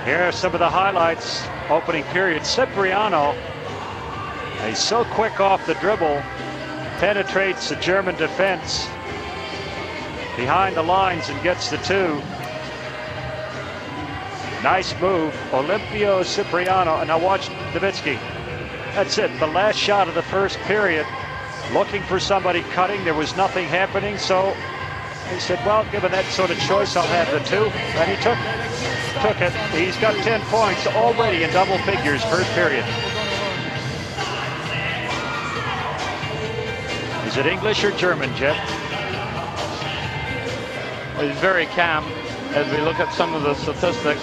Here are some of the highlights. Opening period, Cipriano, he's so quick off the dribble, penetrates the German defense behind the lines and gets the two. Nice move, Olimpio Cipriano. And now watch Nowitzki. That's it, the last shot of the first period. Looking for somebody cutting, there was nothing happening, so he said, well, given that sort of choice, I'll have the two. And he took it. He's got 10 points already in double figures, first period. Is it English or German, Jeff? He's very calm as we look at some of the statistics.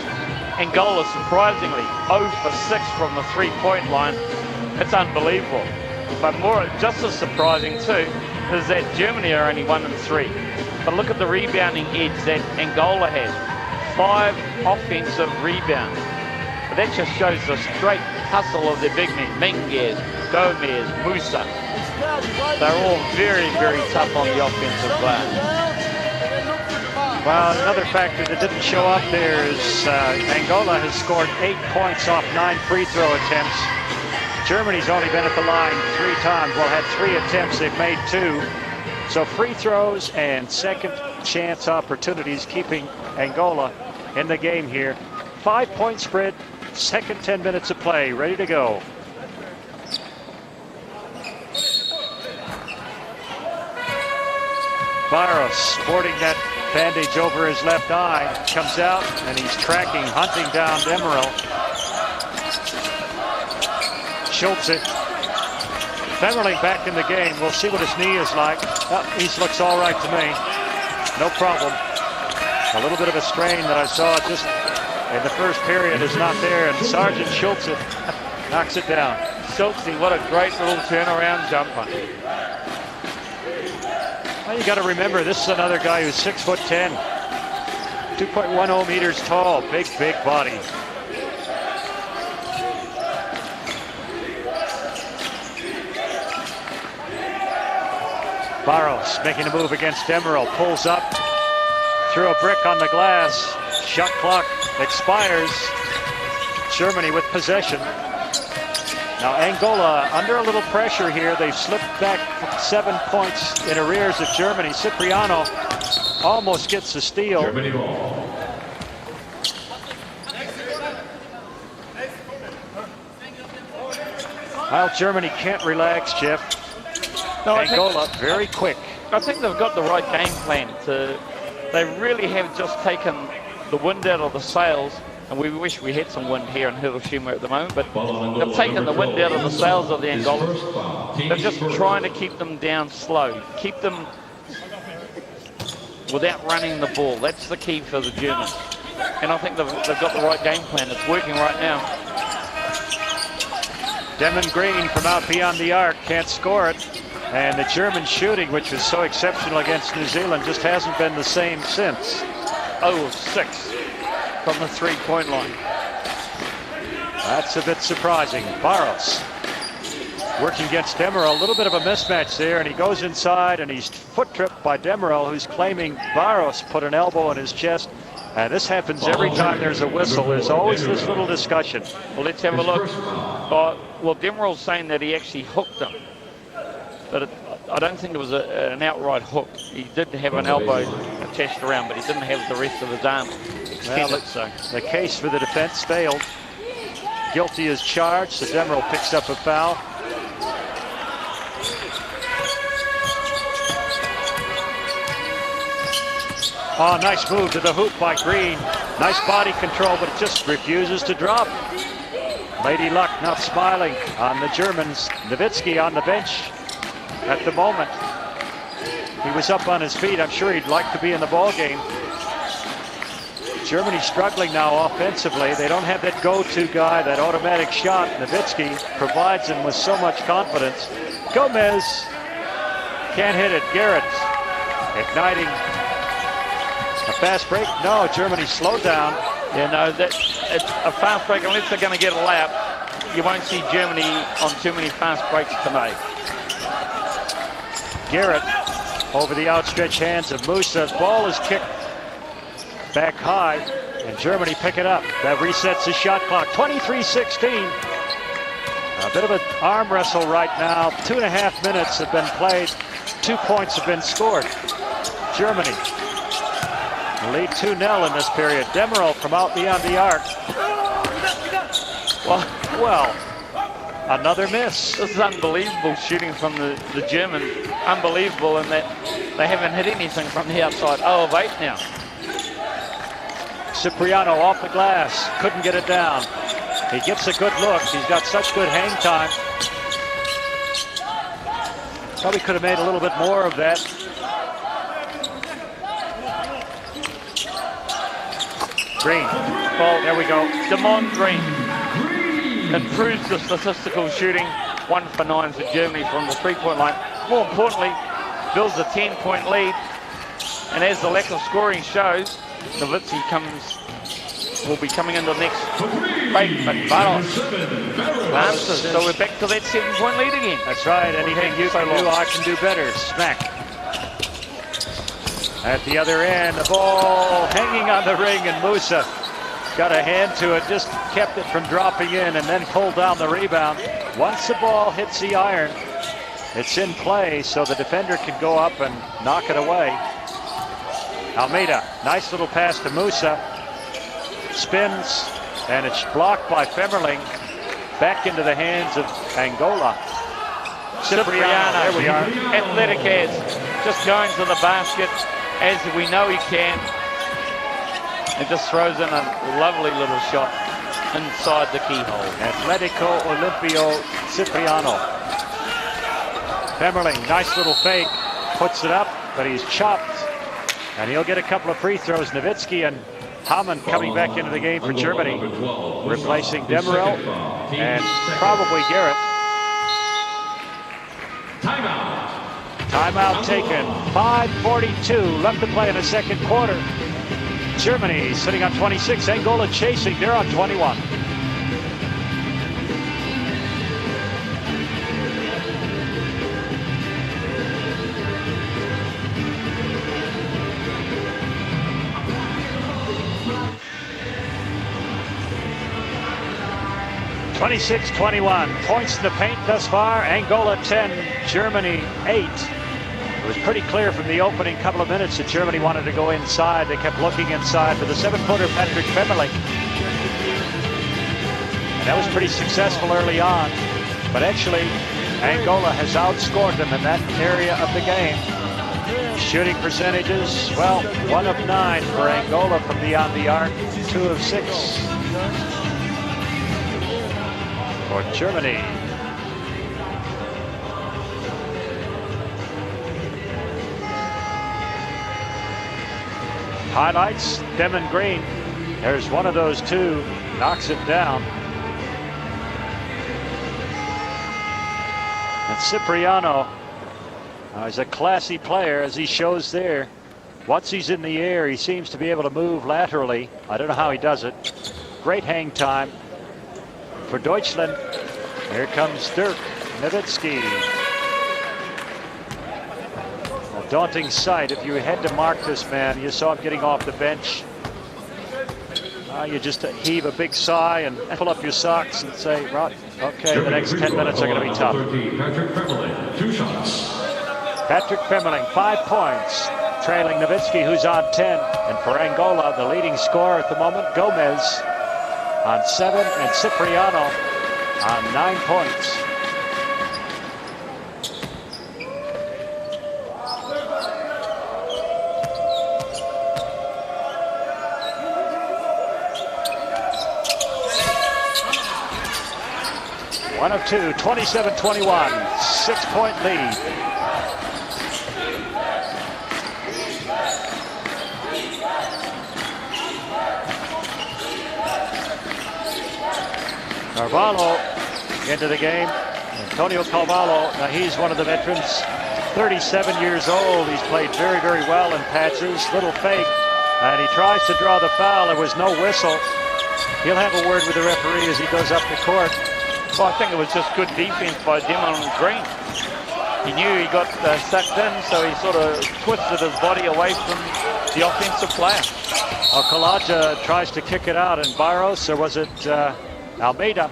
Angola, surprisingly, 0 for 6 from the three-point line. It's unbelievable. But more, just as surprising too, is that Germany are only 1 and 3. But look at the rebounding edge that Angola has. 5 offensive rebounds. But that just shows the straight hustle of their big men. Mingas, Gomes, Musa. They're all very, very tough on the offensive glass. Well, another factor that didn't show up there is Angola has scored 8 points off 9 free throw attempts. Germany's only been at the line 3 times. Well, had 3 attempts, they've made 2. So free throws and second chance opportunities keeping Angola in the game here. 5-point spread, second 10 minutes of play, ready to go. Barros sporting that bandage over his left eye, comes out and he's tracking, hunting down Demerel. Schultze. Femerling back in the game. We'll see what his knee is like. Oh, he looks all right to me. No problem. A little bit of a strain that I saw just in the first period is not there, and Sergeant Schultze knocks it down. Schultze, what a great little turnaround jumper. Well, you got to remember, this is another guy who's 6'10", 2.10 meters tall, big body. Barros making a move against Demerel, pulls up, threw a brick on the glass. Shot clock expires. Germany with possession. Now Angola under a little pressure here. They've slipped back 7 points in arrears of Germany. Cipriano almost gets the steal. Germany ball. Well, Germany can't relax, Jeff. No, Angola very quick. I think they've got the right game plan. They really have just taken the wind out of the sails. And we wish we had some wind here in Hiroshima at the moment, but they've taken the wind out of the sails of the Angolans. They're just trying to keep them down slow, keep them without running the ball. That's the key for the Germans. And I think they've got the right game plan. It's working right now. Greene from out beyond the arc can't score it. And the German shooting, which was so exceptional against New Zealand, just hasn't been the same since. 0 of 6. From the three-point line. That's a bit surprising. Barros working against Demerel. A little bit of a mismatch there, and he goes inside, and he's foot tripped by Demerel, who's claiming Barros put an elbow in his chest. And this happens every time there's a whistle. There's always this little discussion. Well, let's have a look. Well, Demerel's saying that he actually hooked him. But I don't think it was an outright hook. He did have an elbow attached around, but he didn't have the rest of his arm. Well, the case for the defense failed. Guilty is charged, so Demerel picks up a foul. Oh, nice move to the hoop by Greene. Nice body control, but it just refuses to drop. Lady Luck not smiling on the Germans. Nowitzki on the bench at the moment. He was up on his feet. I'm sure he'd like to be in the ball game. Germany struggling now offensively. They don't have that go-to guy, that automatic shot. Nowitzki provides him with so much confidence. Gomes can't hit it. Garrett igniting a fast break. No, Germany slowed down. Yeah, no, it's a fast break unless they're going to get a lap. you won't see Germany on too many fast breaks tonight. Garrett over the outstretched hands of Musa. Ball is kicked back high, and Germany pick it up. That resets the shot clock. 23-16. A bit of an arm wrestle right now. 2.5 minutes have been played. 2 points have been scored. Germany lead 2-0 in this period. Demerol from out beyond the arc. Well, another miss. This is unbelievable shooting from the German. Unbelievable in that they haven't hit anything from the outside. 0 of 8 now. Cipriano off the glass. Couldn't get it down. He gets a good look. He's got such good hang time. Probably could have made a little bit more of that. Greene. Well, there we go. Greene improves the statistical shooting. 1 for 9 for Germany from the 3-point line. More importantly, builds a 10-point lead. And as the lack of scoring shows, Nowitzki will be coming into the next break, but Barros answers. So we're back to that 7-point lead again. That's right. Anything you can do, I can do better. Smack. At the other end, the ball hanging on the ring, and Musa got a hand to it, just kept it from dropping in, and then pulled down the rebound. Once the ball hits the iron, it's in play, so the defender can go up and knock it away. Almeida, nice little pass to Musa. Spins, and it's blocked by Femerling. Back into the hands of Angola. Cipriano, there we are. Athletic as, just going to the basket as we know he can. And just throws in a lovely little shot inside the keyhole. Atletico Olimpio Cipriano. Femerling, nice little fake. Puts it up, but he's chopped. And he'll get a couple of free throws. Nowitzki and Hamann coming back into the game for Germany, replacing Demerol and probably Garrett. Timeout taken. 5:42 left to play in the second quarter. Germany sitting on 26. Angola chasing. They're on 21. (26-21) points in the paint thus far. Angola 10, Germany 8. It was pretty clear from the opening couple of minutes that Germany wanted to go inside. They kept looking inside for the 7-footer Patrick Femerling. And that was pretty successful early on. But actually, Angola has outscored them in that area of the game. Shooting percentages, well, 1 of 9 for Angola from beyond the arc, 2 of 6 for Germany. Highlights, Demon Greene. There's one of those two, knocks it down. And Cipriano is a classy player, as he shows there. Once he's in the air, he seems to be able to move laterally. I don't know how he does it. Great hang time for Deutschland. Here comes Dirk Nowitzki. A daunting sight. If you had to mark this man, you saw him getting off the bench. You just heave a big sigh and pull up your socks and say, right, okay, the next 10 minutes are going to be tough. Patrick Femerling, 2 shots. Patrick Femerling, 5 points, trailing Nowitzki, who's on 10. And for Angola, the leading scorer at the moment, Gomes, on 7, and Cipriano on 9 points. One of 2, 27-21, 6-point lead. Carvalho into the game. Antonio Carvalho, now he's one of the veterans, 37 years old. He's played very, very well in patches. Little fake, and he tries to draw the foul. There was no whistle. He'll have a word with the referee as he goes up the court. Well, I think it was just good defense by Demon Greene. He knew he got sucked in, so he sort of twisted his body away from the offensive player. Okulaja tries to kick it out, and Barros, or was it Almeida?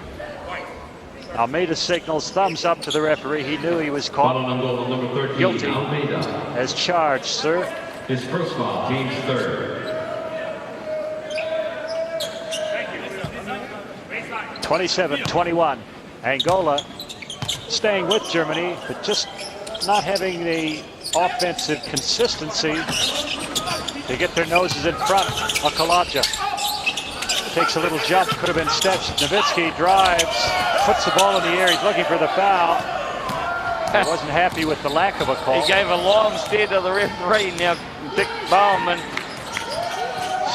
Almeida signals thumbs up to the referee. He knew he was caught guilty as charged, sir. His first foul, team's third. 27-21. Angola staying with Germany, but just not having the offensive consistency to get their noses in front. Okulaja takes a little jump, could have been steps. Nowitzki drives, puts the ball in the air. He's looking for the foul. He wasn't happy with the lack of a call. He gave a long stare to the referee. Now Dick Bowman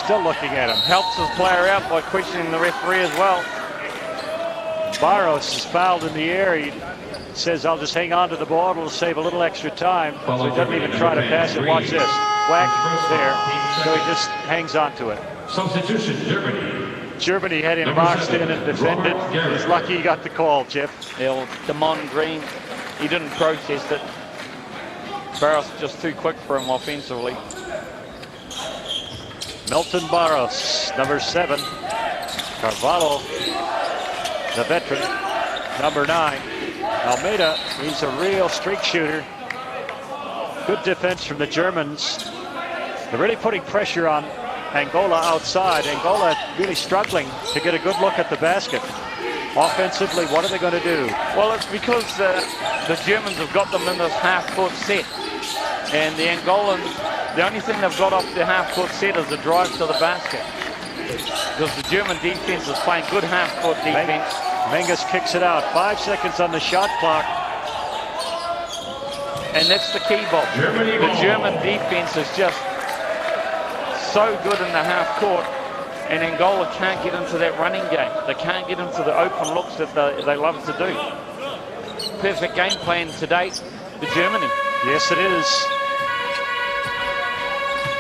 still looking at him. Helps his player out by questioning the referee as well. Barros is fouled in the air. He says, I'll just hang on to the ball. It'll save a little extra time. So he doesn't even try to pass it. Watch this. Whack there. So he just hangs on to it. Substitution, Germany. Germany had him boxed in and defended. He's lucky he got the call, Jeff. Demon Greene, he didn't protest it. Barros just too quick for him offensively. Milton Barros, number 7. Carvalho, the veteran, number 9. Almeida, he's a real streak shooter. Good defense from the Germans. They're really putting pressure on Angola outside. Angola really struggling to get a good look at the basket. Offensively, what are they going to do? Well, it's because the Germans have got them in this half-court set. And the Angolans, the only thing they've got off their half-court set is a drive to the basket. Because the German defense is playing good half-court defense. Mingas kicks it out. 5 seconds on the shot clock. And that's the key, Bob. The German defense is just so good in the half court, and Angola can't get into that running game. They can't get into the open looks that they love to do. Perfect game plan to date for Germany. Yes, it is.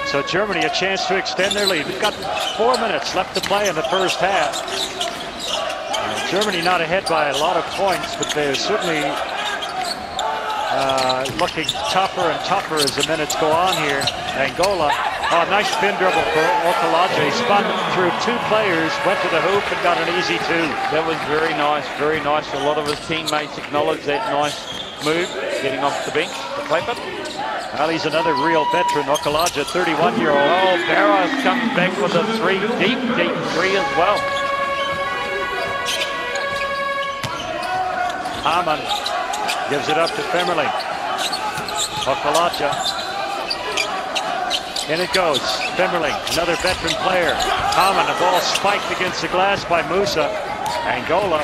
So Germany a chance to extend their lead. We've got 4 minutes left to play in the first half. Germany not ahead by a lot of points, but they're certainly looking tougher and tougher as the minutes go on here. Angola, nice spin dribble for Okulaja. He spun through 2 players, went to the hoop and got an easy 2. That was very nice, very nice. A lot of his teammates acknowledged that nice move, getting off the bench to clap it. Well, he's another real veteran, Okulaja, 31-year-old. Oh, Barros comes back with a deep 3 as well. Hamann gives it up to Femerling. Okulaja. In it goes. Femerling, another veteran player. Hamann, the ball spiked against the glass by Musa. Angola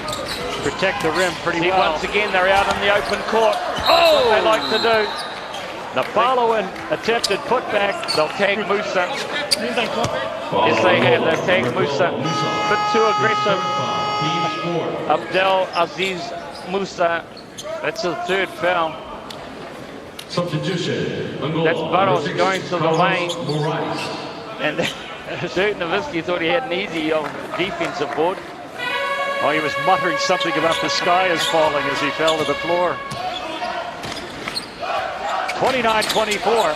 protect the rim pretty well. Once again, they're out in the open court. Oh, what they like to do. The following attempted putback. They'll tag Musa. Yes, they have. They'll tag Musa. Bit too aggressive. Abdel Aziz Musa. That's his 3rd foul. Substitution. That's Barros going to the lane. Morais. And Dirk Nowitzki thought he had an easy defensive board. Oh, he was muttering something about the sky is falling as he fell to the floor. 29-24.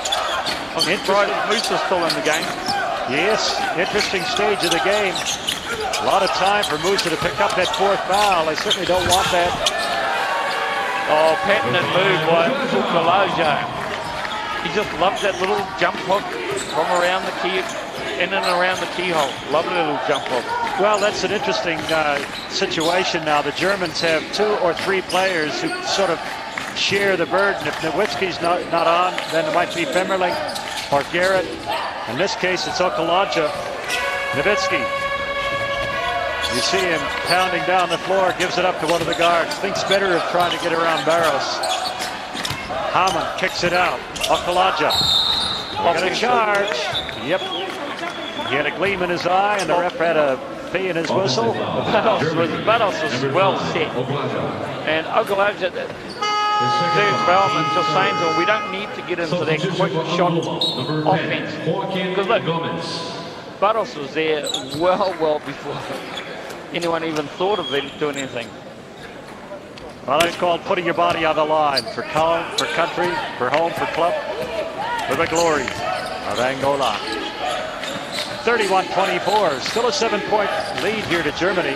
Musa's still in the game. Yes, interesting stage of the game. A lot of time for Musa to pick up that 4th foul. I certainly don't want that. Oh, patented move by Okulaja. He just loves that little jump hook from around the key, in and around the keyhole. Lovely little jump hook. Well, that's an interesting situation now. The Germans have 2 or 3 players who sort of share the burden. If Nowitzki's not on, then it might be Femerling or Garrett. In this case, it's Okulaja. Nowitzki. You see him pounding down the floor, gives it up to one of the guards. Thinks better of trying to get around Barros. Hamann kicks it out. Okulaja. Got a charge. Yep. He had a gleam in his eye, and the ref had a fee in his whistle. Barros was well set. And Okulaja, Dirk Bowman just saying to him, we don't need to get into that quick shot offense. Because look, Barros was there well before anyone even thought of them doing anything. Well, it's called putting your body on the line for country, for home, for club, for the glory of Angola. 31-24, still a 7-point lead here to Germany.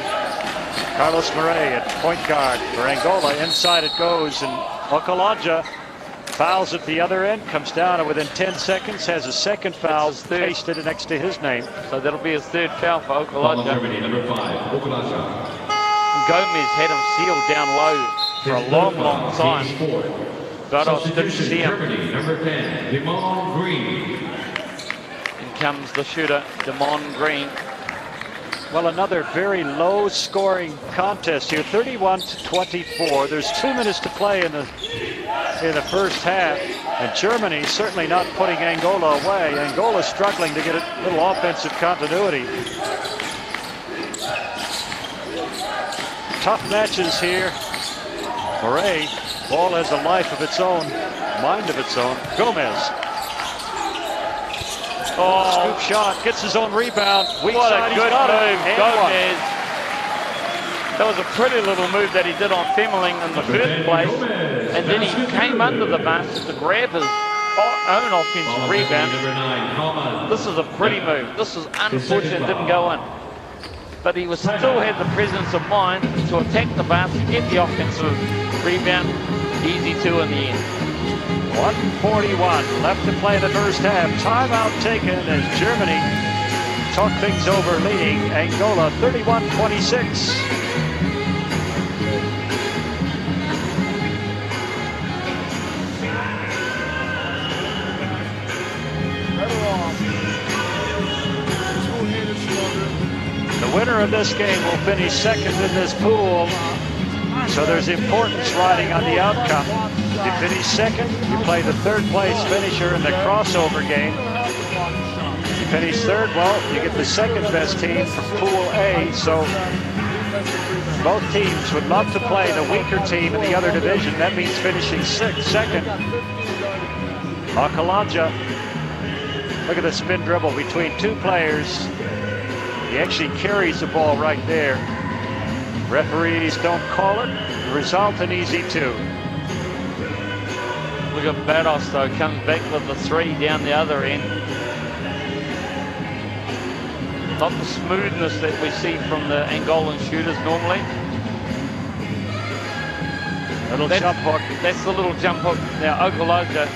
Carlos Morais at point guard for Angola. Inside it goes, and Okulaja fouls at the other end, comes down, and within 10 seconds has a second foul pasted next to his name. So that'll be his third foul for Okulaja. Germany, number 5, Okulaja. Gomez had him sealed down low for a long time. Barros didn't see him. Germany, number 10, Greene. In comes the shooter, Greene. Well, another very low-scoring contest here, 31-24. There's 2 minutes to play in the first half, and Germany certainly not putting Angola away. Angola struggling to get a little offensive continuity. Tough matches here. Morais, ball has a life of its own, mind of its own. Gomes. Oh, scoop shot, gets his own rebound. What a good move, Gomes. That was a pretty little move that he did on Femerling in the first place. And then he came under the basket to grab his own offensive rebound. This is a pretty move. This is unfortunate, didn't go in. But he still had the presence of mind to attack the basket, get the offensive rebound. Easy 2 in the end. 1:41 left to play in the first half. Timeout taken as Germany talk things over, leading Angola 31-26. The winner of this game will finish second in this pool, so there's importance riding on the outcome. If you finish second, you play the third place finisher in the crossover game. If you finish third, well, you get the second best team from Pool A, so both teams would love to play the weaker team in the other division. That means finishing second. Okulaja, look at the spin dribble between 2 players. He actually carries the ball right there. Referees don't call it. The result, an easy 2. Look at Barros though, comes back with the 3 down the other end. Not the smoothness that we see from the Angolan shooters normally. Jump hook. That's the little jump hook. Now Okulaja,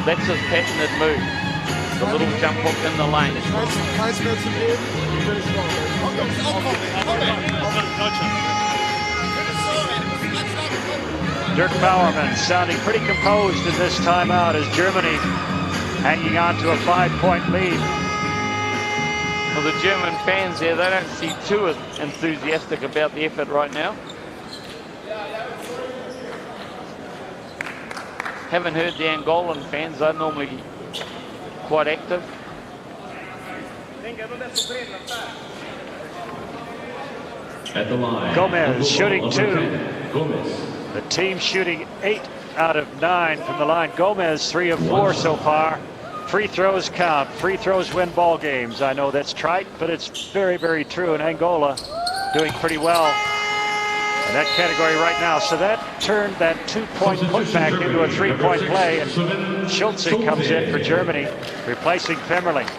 that's his patented move. The little jump hook in the lane. Dirk Bowerman sounding pretty composed in this timeout as Germany hanging on to a 5-point lead. Well, the German fans there, they don't seem too enthusiastic about the effort right now. Haven't heard the Angolan fans, they're normally quite active. At the line, Gomes shooting 2. Gomes. The team shooting 8 out of 9 from the line. Gomes 3 of 4 so far. Free throws count. Free throws win ball games. I know that's trite, but it's very, very true. And Angola doing pretty well in that category right now. So that turned that 2-point putback into a 3-point play. And Schultze comes in for Germany, replacing Femerling.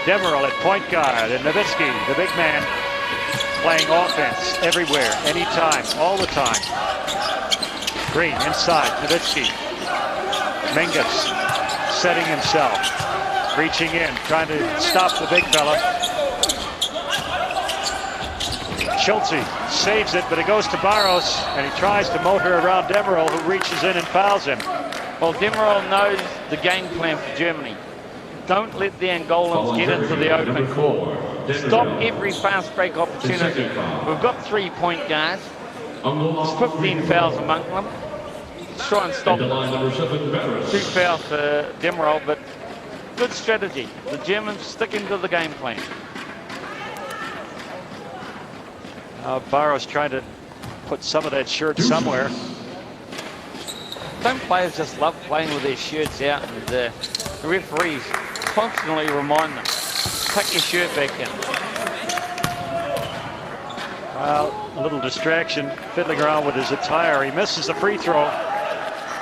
Demerol at point guard, and Nowitzki, the big man, playing offense everywhere, anytime, all the time. Greene inside, Nowitzki. Mingas setting himself, reaching in, trying to stop the big fella. Schultze saves it, but it goes to Barros, and he tries to motor around Demerol, who reaches in and fouls him. Well, Demerol knows the game plan for Germany. Don't let the Angolans get into the open court. Stop every fast break opportunity. We've got 3-point guards. There's 15 fouls among them. Let's try and stop them. 2 fouls for Demerol, but good strategy. The Germans sticking to the game plan. Barros trying to put some of that shirt somewhere. Don't players just love playing with their shirts out, and the referees constantly remind them, tuck your shirt back in. Well, a little distraction, fiddling around with his attire. He misses the free throw.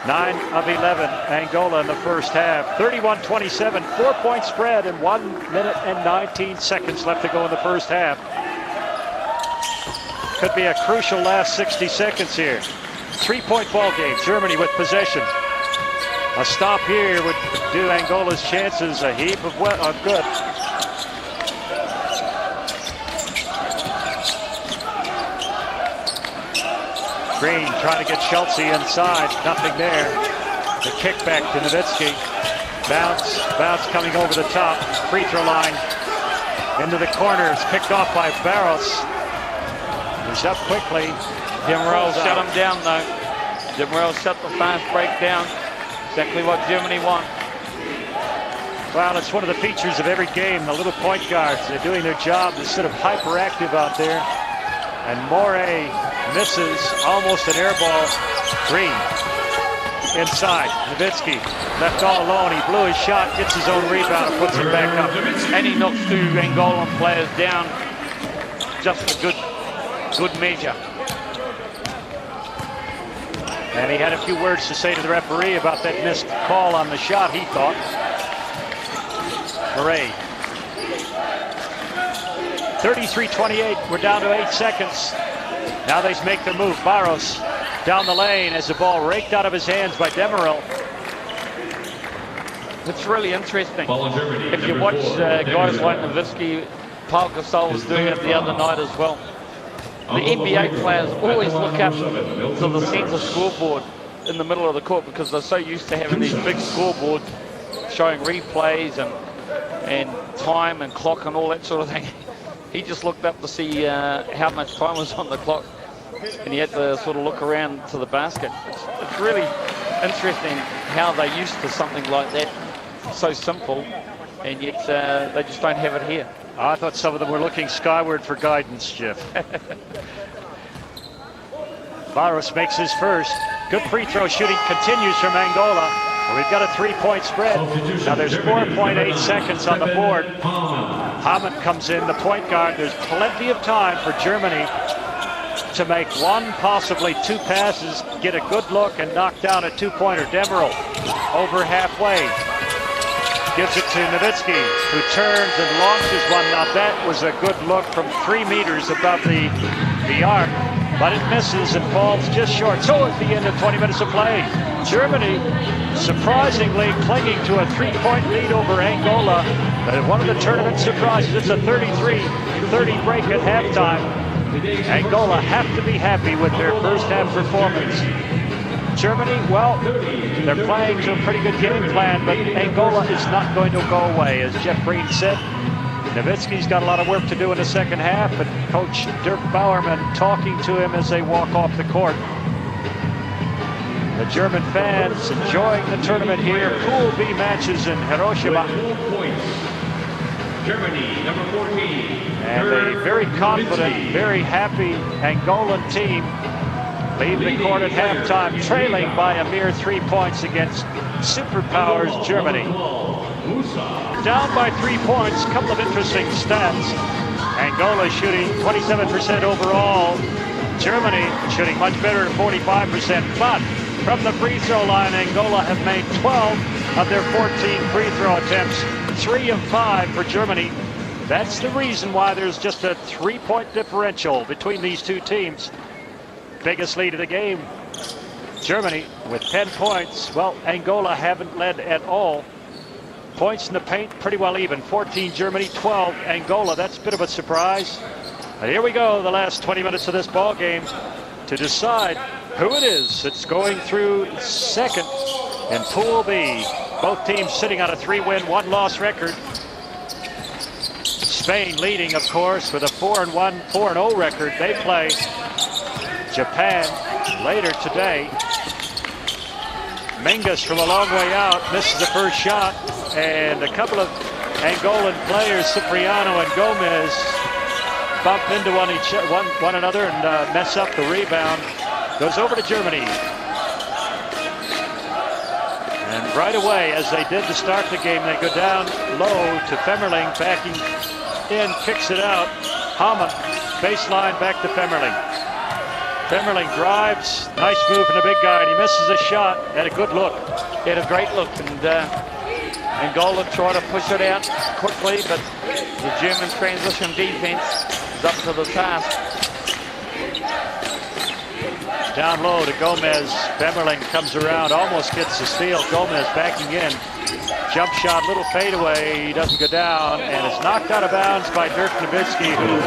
9 of 11, Angola in the first half. 31-27, 4-point spread, and 1 minute and 19 seconds left to go in the first half. Could be a crucial last 60 seconds here. 3-point ball game, Germany with possession. A stop here would do Angola's chances a heap of good. Greene trying to get Schultze inside, nothing there. The kick back to Nowitzki. Bounce coming over the top. Free throw line into the corner. It's picked off by Barros. He's up quickly. Morais shut him down though. Morais shut the fast break down. Exactly what Germany want. Well, it's one of the features of every game. The little point guards, they're doing their job. They're sort of hyperactive out there. And Morais misses, almost an air ball. Greene inside. Nowitzki left all alone. He blew his shot, gets his own rebound, and puts it back up. And he knocks 2 Angolan players down. Just a good measure. And he had a few words to say to the referee about that missed call on the shot, he thought. Morais. 33-28, we're down to 8 seconds. Now they make their move. Barros down the lane as the ball raked out of his hands by Demeril. It's really interesting. Germany, if you watch guys like Nowitzki, Paul Gasol was doing it the other night as well. The NBA players always look up to the center scoreboard in the middle of the court because they're so used to having these big scoreboards showing replays and time and clock and all that sort of thing. He just looked up to see how much time was on the clock, and he had to sort of look around to the basket. It's really interesting how they're used to something like that, so simple, and yet they just don't have it here. I thought some of them were looking skyward for guidance, Jeff. Barros makes his first. Good free throw shooting continues from Angola. We've got a 3-point spread. Now there's 4.8 seconds on the board. Hamann comes in, the point guard. There's plenty of time for Germany to make 1, possibly 2 passes, get a good look, and knock down a 2-pointer. Demeril over halfway. Gives it to Nowitzki, who turns and launches one. Now that was a good look from 3 meters above the arc, but it misses and falls just short. So at the end of 20 minutes of play, Germany surprisingly clinging to a 3-point lead over Angola. One of the tournament surprises. It's a 33-30 break at halftime. Angola have to be happy with their first half performance. Germany, well, they're playing to a pretty good game plan, but Angola is not going to go away. As Jeff Greene said, Nowitzki's got a lot of work to do in the second half, and Coach Dirk Bowerman talking to him as they walk off the court. The German fans enjoying the tournament here. Pool B matches in Hiroshima. Germany, number 14. And a very confident, very happy Angolan team leave the court at halftime, trailing by a mere 3 points against superpowers Germany. Down by 3 points, a couple of interesting stats. Angola shooting 27% overall. Germany shooting much better at 45%, but from the free throw line, Angola have made 12 of their 14 free throw attempts, 3 of 5 for Germany. That's the reason why there's just a 3-point differential between these two teams. Biggest lead of the game. Germany with 10 points. Well, Angola haven't led at all. Points in the paint pretty well even. 14 Germany, 12 Angola. That's a bit of a surprise. And here we go, the last 20 minutes of this ball game to decide who it is that's going through second in Pool B. Both teams sitting on a 3-win, 1-loss record. Spain leading, of course, with a 4-1, 4-0 record. They play Japan later today. Mingas from a long way out misses the first shot, and a couple of Angolan players, Cipriano and Gomes, bump into one another and mess up the rebound. Goes over to Germany. And right away, as they did to start the game, they go down low to Femerling, backing in, kicks it out. Hamann baseline back to Femerling. Femerling drives, nice move from the big guy, and he misses a shot. Had a good look. He had a great look, and Angola tried to push it out quickly, but the German transition defense is up to the task. Down low to Gomes. Femerling comes around, almost gets the steal. Gomes backing in. Jump shot, little fadeaway. He doesn't go down, and it's knocked out of bounds by Dirk Nowitzki, who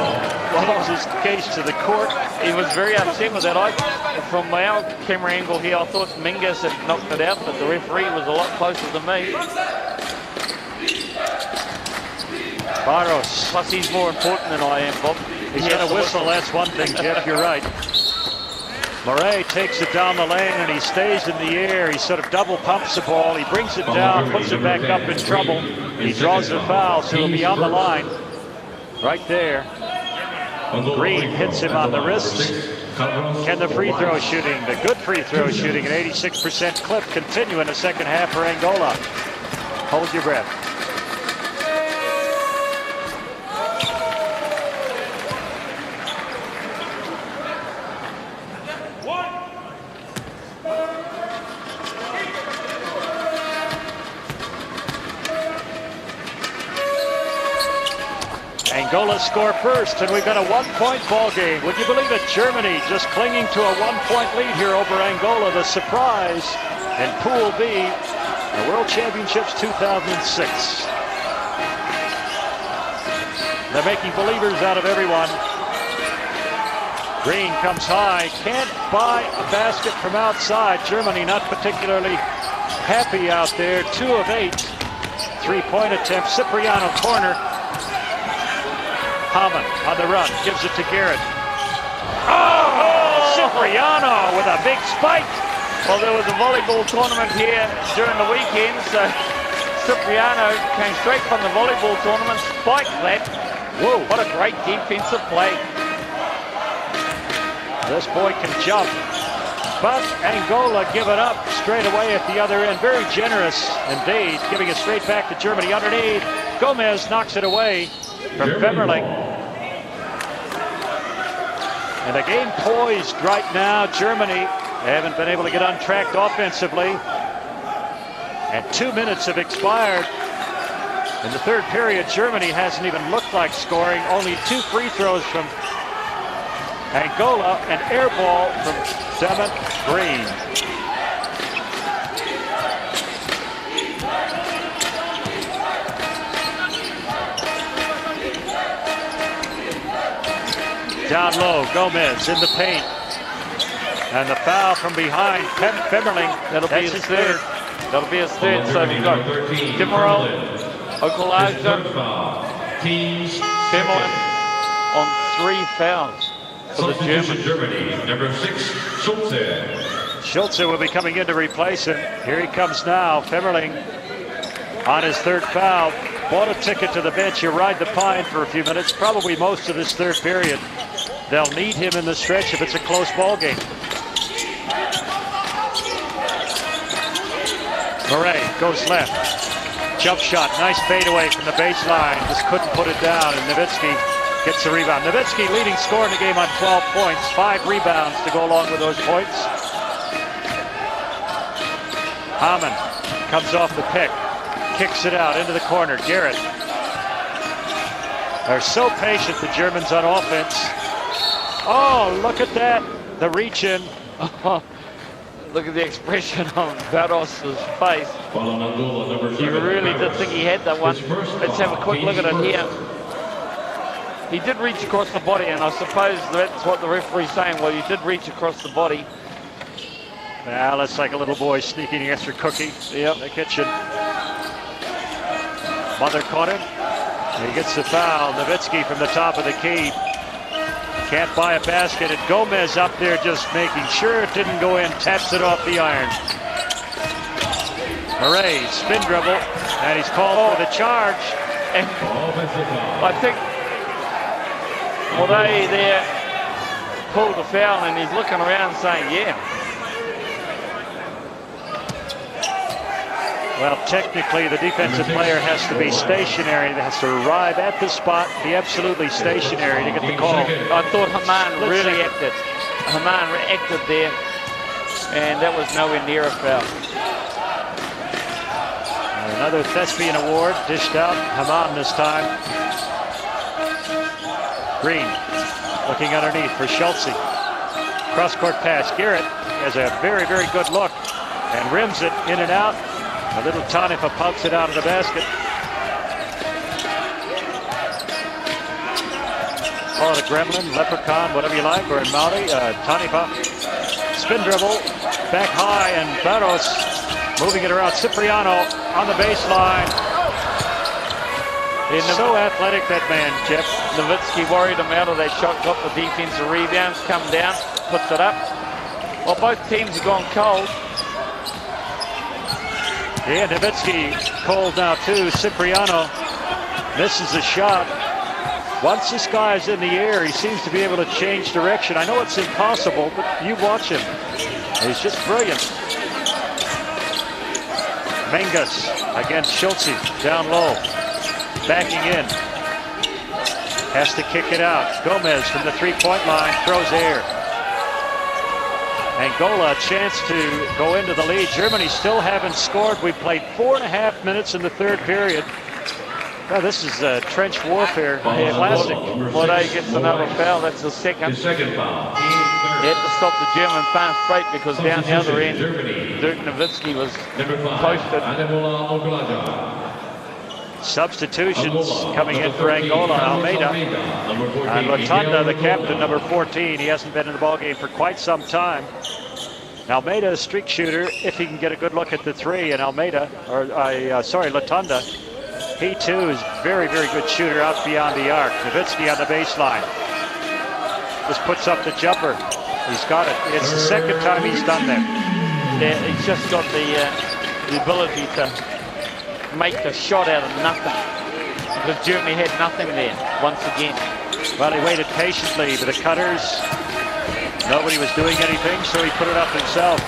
holds his case to the court. He was very upset with that. From my camera angle here, I thought Mingas had knocked it out, but the referee was a lot closer than me. Barros. Plus, he's more important than I am, Bob. He's got a whistle, that's one thing, Jeff, you're right. Morais takes it down the lane and he stays in the air. He sort of double pumps the ball. He brings it down, puts it back up in trouble. He draws the foul, so he'll be on the line. Right there. Greene hits him on the wrist. Can the free throw shooting, the good free throw shooting, an 86% clip, continue in the second half for Angola? Hold your breath. Angola score first, and we've got a one-point ball game. Would you believe it? Germany just clinging to a one-point lead here over Angola. The surprise in Pool B, the World Championships 2006. They're making believers out of everyone. Greene comes high, can't buy a basket from outside. Germany not particularly happy out there. 2 of 8 three-point attempts. Cipriano corner. Hamann on the run, gives it to Garrett. Oh, Cipriano with a big spike. Well, there was a volleyball tournament here during the weekend, so Cipriano came straight from the volleyball tournament, spiked that. Whoa, what a great defensive play. This boy can jump, but Angola give it up straight away at the other end. Very generous indeed, giving it straight back to Germany underneath. Gomes knocks it away from Femerling. And the game poised right now. Germany haven't been able to get on track offensively. And 2 minutes have expired. In the third period, Germany hasn't even looked like scoring. Only 2 free throws from Angola, an air ball from Devin Greene. Down low, Gomes in the paint. And the foul from behind, Femerling. That'll be his third. That'll be his third. So we've got Cipriano, Okulaja, Femerling on 3 fouls for the Germany. Number 6, Schultze. Schultze will be coming in to replace him. Here he comes now. Femerling on his 3rd foul. Bought a ticket to the bench. You ride the pine for a few minutes, probably most of this 3rd period. They'll need him in the stretch if it's a close ball game. Morais goes left. Jump shot, nice fadeaway from the baseline. Just couldn't put it down, and Nowitzki gets the rebound. Nowitzki leading scorer in the game on 12 points. 5 rebounds to go along with those points. Hamann comes off the pick. Kicks it out into the corner. Garrett. They're so patient, the Germans on offense. Oh, look at that. The reach in. Look at the expression on Barros' face. He really did think he had that one. Let's have a quick look at it here. He did reach across the body, and I suppose that's what the referee's saying. Well, you did reach across the body. Well, that's like a little boy sneaking an extra cookie in the kitchen. Mother caught him. He gets the foul. Nowitzki from the top of the key. Can't buy a basket. And Gomes up there just making sure it didn't go in. Taps it off the iron. Morais, spin dribble. And he's called for the charge. And I think Morais there pulled the foul, and he's looking around saying, yeah. Well, technically, the defensive player has to be stationary. It has to arrive at the spot, be absolutely stationary to get the call. I thought Haman really acted. Haman acted there, and that was nowhere near a foul. Another Thespian award dished out. Haman this time. Greene looking underneath for Schultze. Cross-court pass. Garrett has a very, very good look and rims it in and out. A little Tanifa pumps it out of the basket. Call it a gremlin, leprechaun, whatever you like, or in Maori, Tanifa. Spin dribble, back high, and Barros moving it around. Cipriano on the baseline. So athletic, that man, Jeff. Nowitzki worried him out of that shot, got the defensive rebounds, come down, puts it up. Well, both teams have gone cold. Yeah, Nowitzki cold now too. Cipriano misses the shot. Once this guy is in the air, he seems to be able to change direction. I know it's impossible, but you watch him. He's just brilliant. Mingas against Schultze, down low, backing in. Has to kick it out. Gomes from the three-point line, throws air. Angola a chance to go into the lead. Germany still haven't scored. We played 4.5 minutes in the third period. Well, this is trench warfare classic. Morais gets another foul. That's the second. His second foul. He had to stop the German fast break because down the other end, Dirk Nowitzki was posted. Substitutions coming in for Angola. Almeida and Latunda, the captain, number 14. He hasn't been in the ballgame for quite some time. Almeida, a streak shooter, if he can get a good look at the three. And Almeida, Latunda, he too is very, very good shooter out beyond the arc. Nowitzki on the baseline. Just puts up the jumper. He's got it. It's the second time he's done that. Yeah, he's just got the ability to make the shot out of nothing, because Germany had nothing there once again. Well, he waited patiently for the cutters. Nobody was doing anything, so he put it up himself.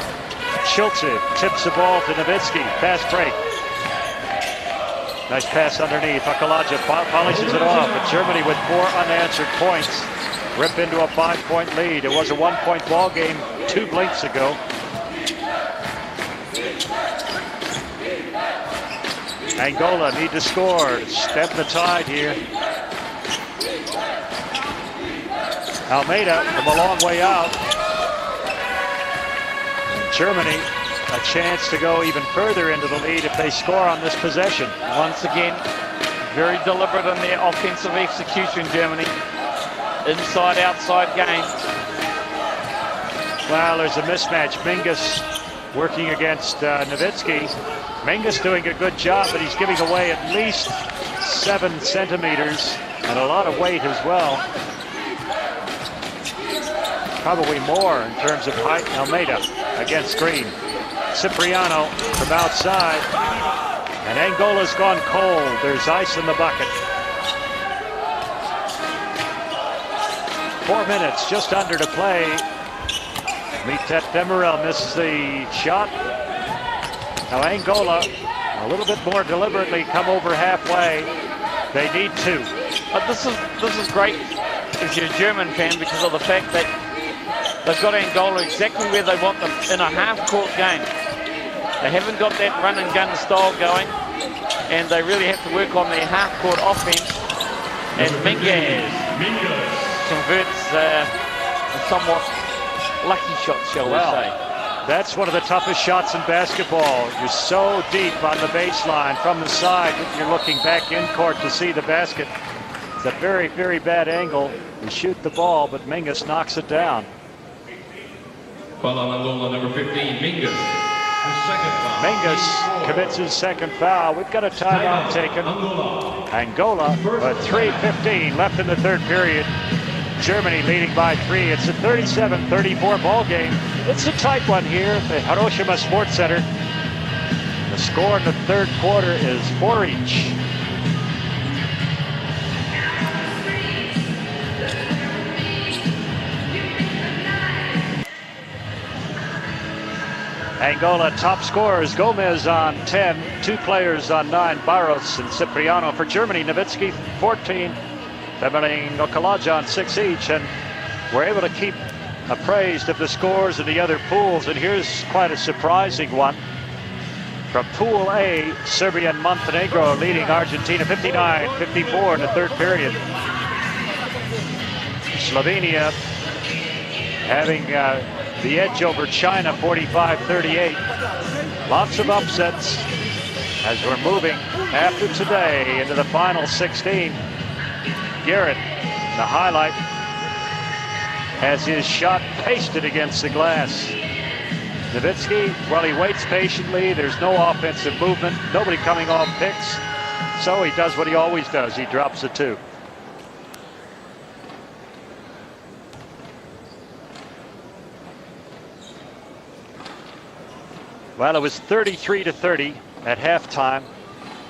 Schultze tips the ball to Nowitzki. Fast break. Nice pass underneath. Okulaja polishes it off, but Germany with 4 unanswered points rip into a 5-point lead. It was a 1-point ball game 2 blinks ago. Angola need to score to stem the tide here. Almeida from a long way out. And Germany a chance to go even further into the lead if they score on this possession. Once again, very deliberate in their offensive execution, Germany. Inside-outside game. Well, there's a mismatch. Mingas working against Nowitzki. Mingas doing a good job, but he's giving away at least 7 centimeters and a lot of weight as well. Probably more in terms of height. Almeida against Greene. Cipriano from outside. And Angola's gone cold. There's ice in the bucket. 4 minutes, just under to play. Femerling misses the shot. Now Angola, a little bit more deliberately come over halfway. They need 2. But this is great if you're a German fan, because of the fact that they've got Angola exactly where they want them in a half-court game. They haven't got that run-and-gun style going, and they really have to work on their half-court offense. And Mingas converts a somewhat lucky shot, shall we say. That's one of the toughest shots in basketball. You're so deep on the baseline from the side that you're looking back in court to see the basket. It's a very, very bad angle. You shoot the ball, but Mingas knocks it down. Foul on Angola, number 15, Mingas. Mingas commits his second foul. We've got a timeout taken. Angola, but 3:15 left in the third period. Germany leading by 3. It's a 37-34 ball game. It's a tight one here at the Hiroshima Sports Center. The score in the third quarter is 4 each. Angola top scorers, Gomes on 10, 2 players on 9, Barros and Cipriano. For Germany, Nowitzki 14, Femerling, Okulaja on 6 each, and we're able to keep appraised of the scores in the other pools. And here's quite a surprising one. From Pool A, Serbia and Montenegro leading Argentina 59-54 in the third period. Slovenia having the edge over China 45-38. Lots of upsets as we're moving after today into the final 16. Garrett, the highlight, has his shot pasted against the glass. Nowitzki, well, he waits patiently. There's no offensive movement, nobody coming off picks, so he does what he always does. He drops a 2. Well, it was 33-30 at halftime.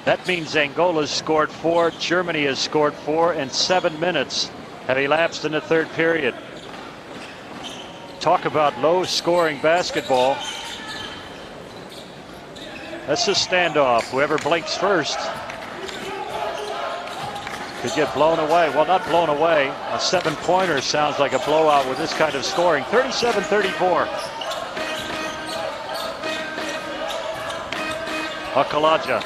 That means Angola's scored 4, Germany has scored 4, and 7 minutes have elapsed in the third period. Talk about low-scoring basketball. That's a standoff. Whoever blinks first could get blown away. Well, not blown away. A 7-pointer sounds like a blowout with this kind of scoring. 37-34. Okulaja,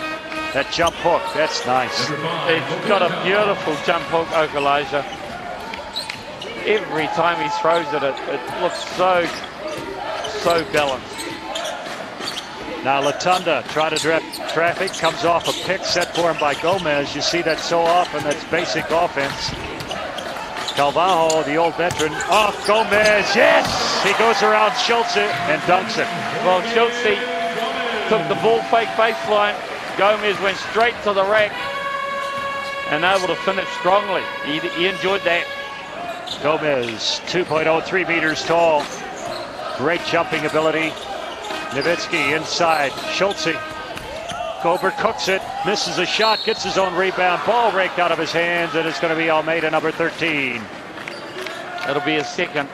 that jump hook, that's nice. It's got a beautiful jump hook, Okulaja. Every time he throws it, it looks so balanced. Now Latunda trying to direct traffic, comes off a pick set for him by Gomes. You see that so often, that's basic offense. Calvajo, the old veteran, off Gomes, yes! He goes around Schultze and dunks it. Well, Schultze took the ball fake baseline. Gomes went straight to the rack and able to finish strongly. He enjoyed that. Gomes, 2.03 meters tall. Great jumping ability. Nowitzki inside. Schultze. Gober cooks it, misses a shot, gets his own rebound. Ball raked out of his hands, and it's going to be Almeida, number 13. It'll be his second.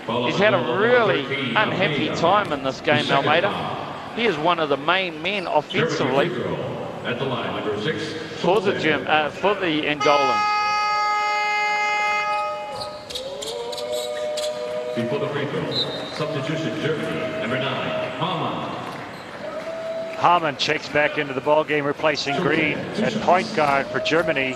He's had a really unhappy time in this game, Almeida. He is one of the main men offensively at the line, number 6 for the Angolans. Before the free throw, substitution Germany, number 9, Hamann. Hamann checks back into the ball game, replacing Greene at point guard for Germany.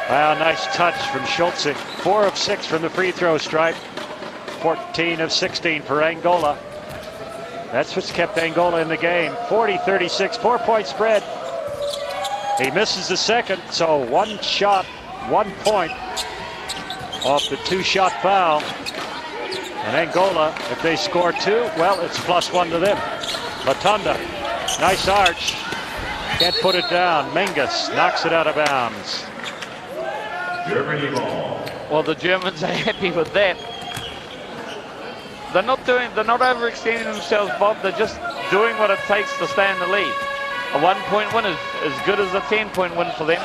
Wow, nice touch from Schultze. 4 of 6 from the free throw stripe. 14 of 16 for Angola. That's what's kept Angola in the game. 40-36, 4-point spread. He misses the second, so 1 shot, 1 point off the 2-shot foul. And Angola, if they score 2, well, it's +1 to them. Latunda, nice arch. Can't put it down. Mingas knocks it out of bounds. Germany ball. Well, the Germans are happy with that. They're not overextending themselves, Bob. They're just doing what it takes to stay in the lead. A 1-point win is as good as a 10-point win for them.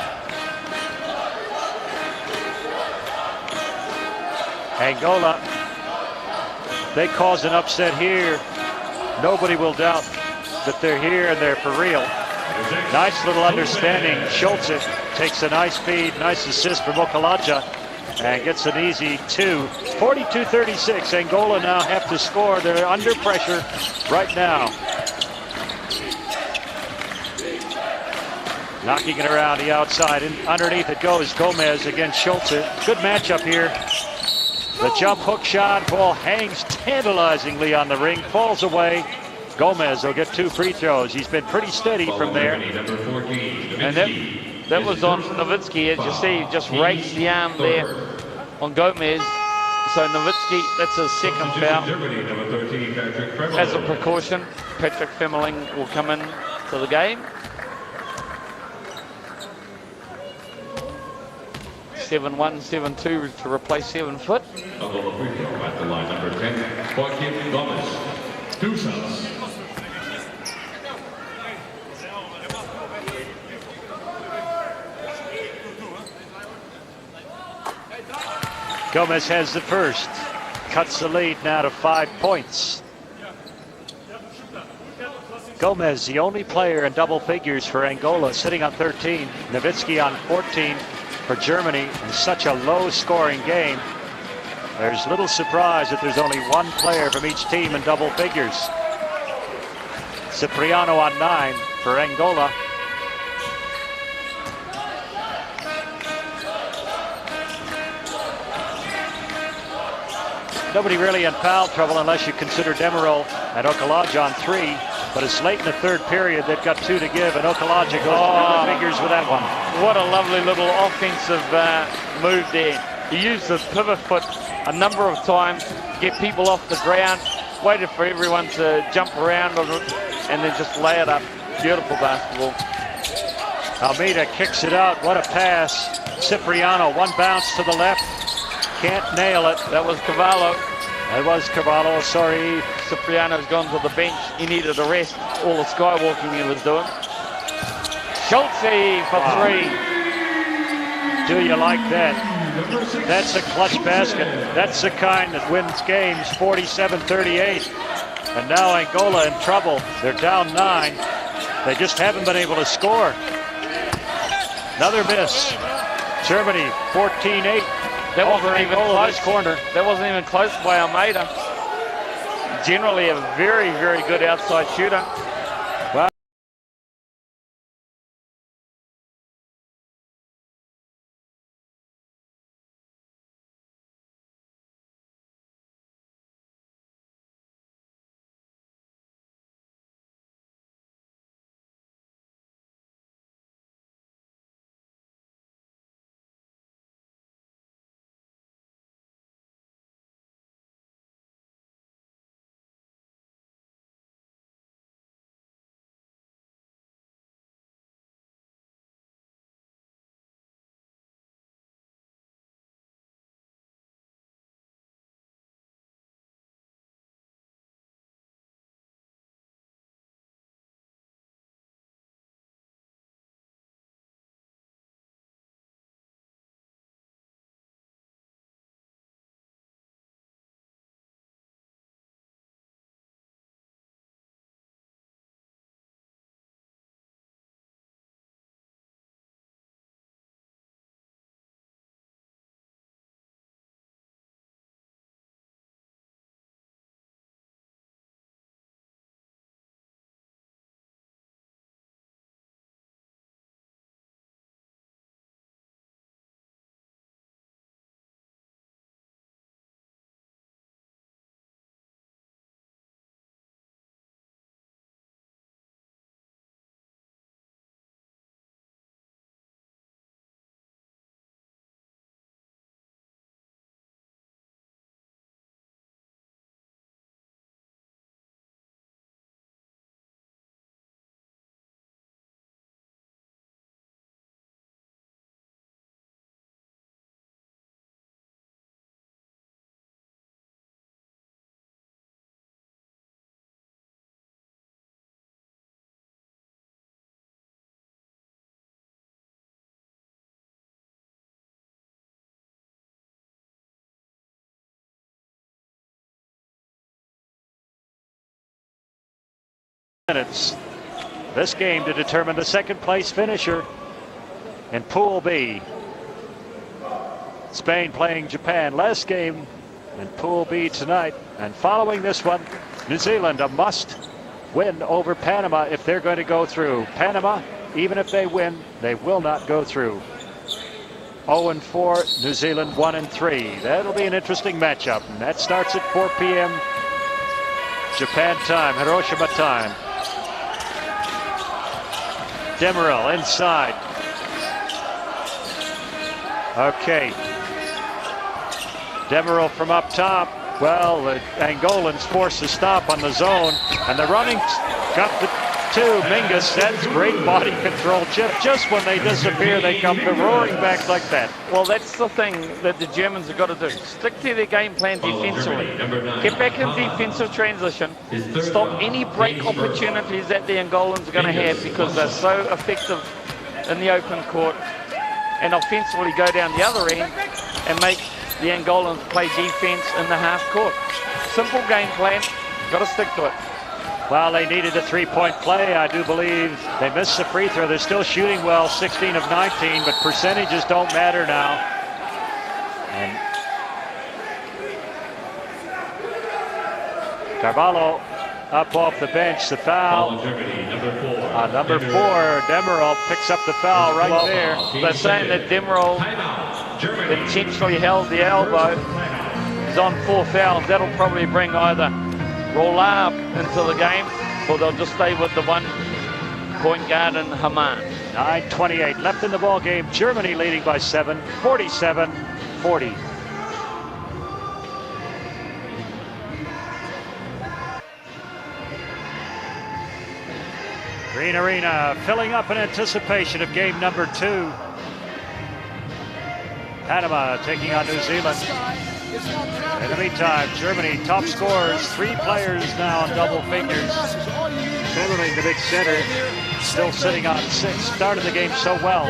Angola, they cause an upset here. Nobody will doubt that they're here and they're for real. Nice little understanding. Schultze takes a nice feed, nice assist from Okulaja, and gets an easy 2. 42-36. Angola now have to score. They're under pressure right now. Knocking it around the outside, and underneath it goes Gomes against Schultze. Good matchup here. The jump hook shot, ball hangs tantalizingly on the ring, falls away. Gomes will get 2 free throws. He's been pretty steady from there. And that was on Nowitzki, as you see, he just rakes the arm there on Gomes. So Nowitzki, that's his second foul. As a precaution, Patrick Femerling will come in to the game. 7-1, 7-2 to replace 7 foot. At the line, number 10, Gomes. 2 shots. Gomes has the first. Cuts the lead now to 5 points. Gomes, the only player in double figures for Angola, sitting on 13. Nowitzki on 14 for Germany in such a low-scoring game. There's little surprise that there's only one player from each team in double figures. Cipriano on 9 for Angola. Nobody really in foul trouble unless you consider Demerol and Okulaja on 3. But it's late in the third period. They've got 2 to give, and Okulaja goes to double figures with that one. What a lovely little offensive move there. He used the pivot foot a number of times to get people off the ground, waited for everyone to jump around and then just lay it up. Beautiful basketball. Almeida kicks it out. What a pass. Cipriano, one bounce to the left. Can't nail it. That was Cavallo. That was Cavallo, sorry. Cipriano's gone to the bench. He needed a rest. All the skywalking he was doing. Schultze for 3. Do you like that? That's a clutch basket. That's the kind that wins games 47-38. And now Angola in trouble. They're down 9. They just haven't been able to score. Another miss. Germany 14-8. That wasn't even close. Corner. That wasn't even close by Almeida. Generally a very, very good outside shooter. Well, minutes. This game to determine the second place finisher in Pool B. Spain playing Japan. Last game in Pool B tonight. And following this one, New Zealand a must win over Panama if they're going to go through. Panama, even if they win, they will not go through. 0-4, New Zealand 1-3. That'll be an interesting matchup. And that starts at 4 p.m. Japan time, Hiroshima time. Demerol inside. Okay. Demerol from up top. Well, the Angolans forced to stop on the zone, and the running got the 2. Mingas, that's great body control. Just when they disappear, they come roaring back like that. Well, that's the thing that the Germans have got to do. Stick to their game plan defensively. Get back in defensive transition. Stop any break opportunities that the Angolans are going to have because they're so effective in the open court. And offensively go down the other end and make the Angolans play defense in the half court. Simple game plan, got to stick to it. Well, they needed a three-point play. I do believe they missed the free throw. They're still shooting well, 16 of 19, but percentages don't matter now. And Carvalho up off the bench, the foul. Germany, Number four, Demerol picks up the foul right there. They're saying that Demerol intentionally held the elbow. He's on 4 fouls. That'll probably bring either Rolla into the game, or they'll just stay with the 1 point guard in Haman. 9:28 left in the ball game. Germany leading by 7, 47-40. Greene Arena filling up in anticipation of game number 2. Panama taking on New Zealand. In the meantime, Germany top scorers, 3 players now in double figures. Femerling, the big center, still sitting on 6. Started the game so well,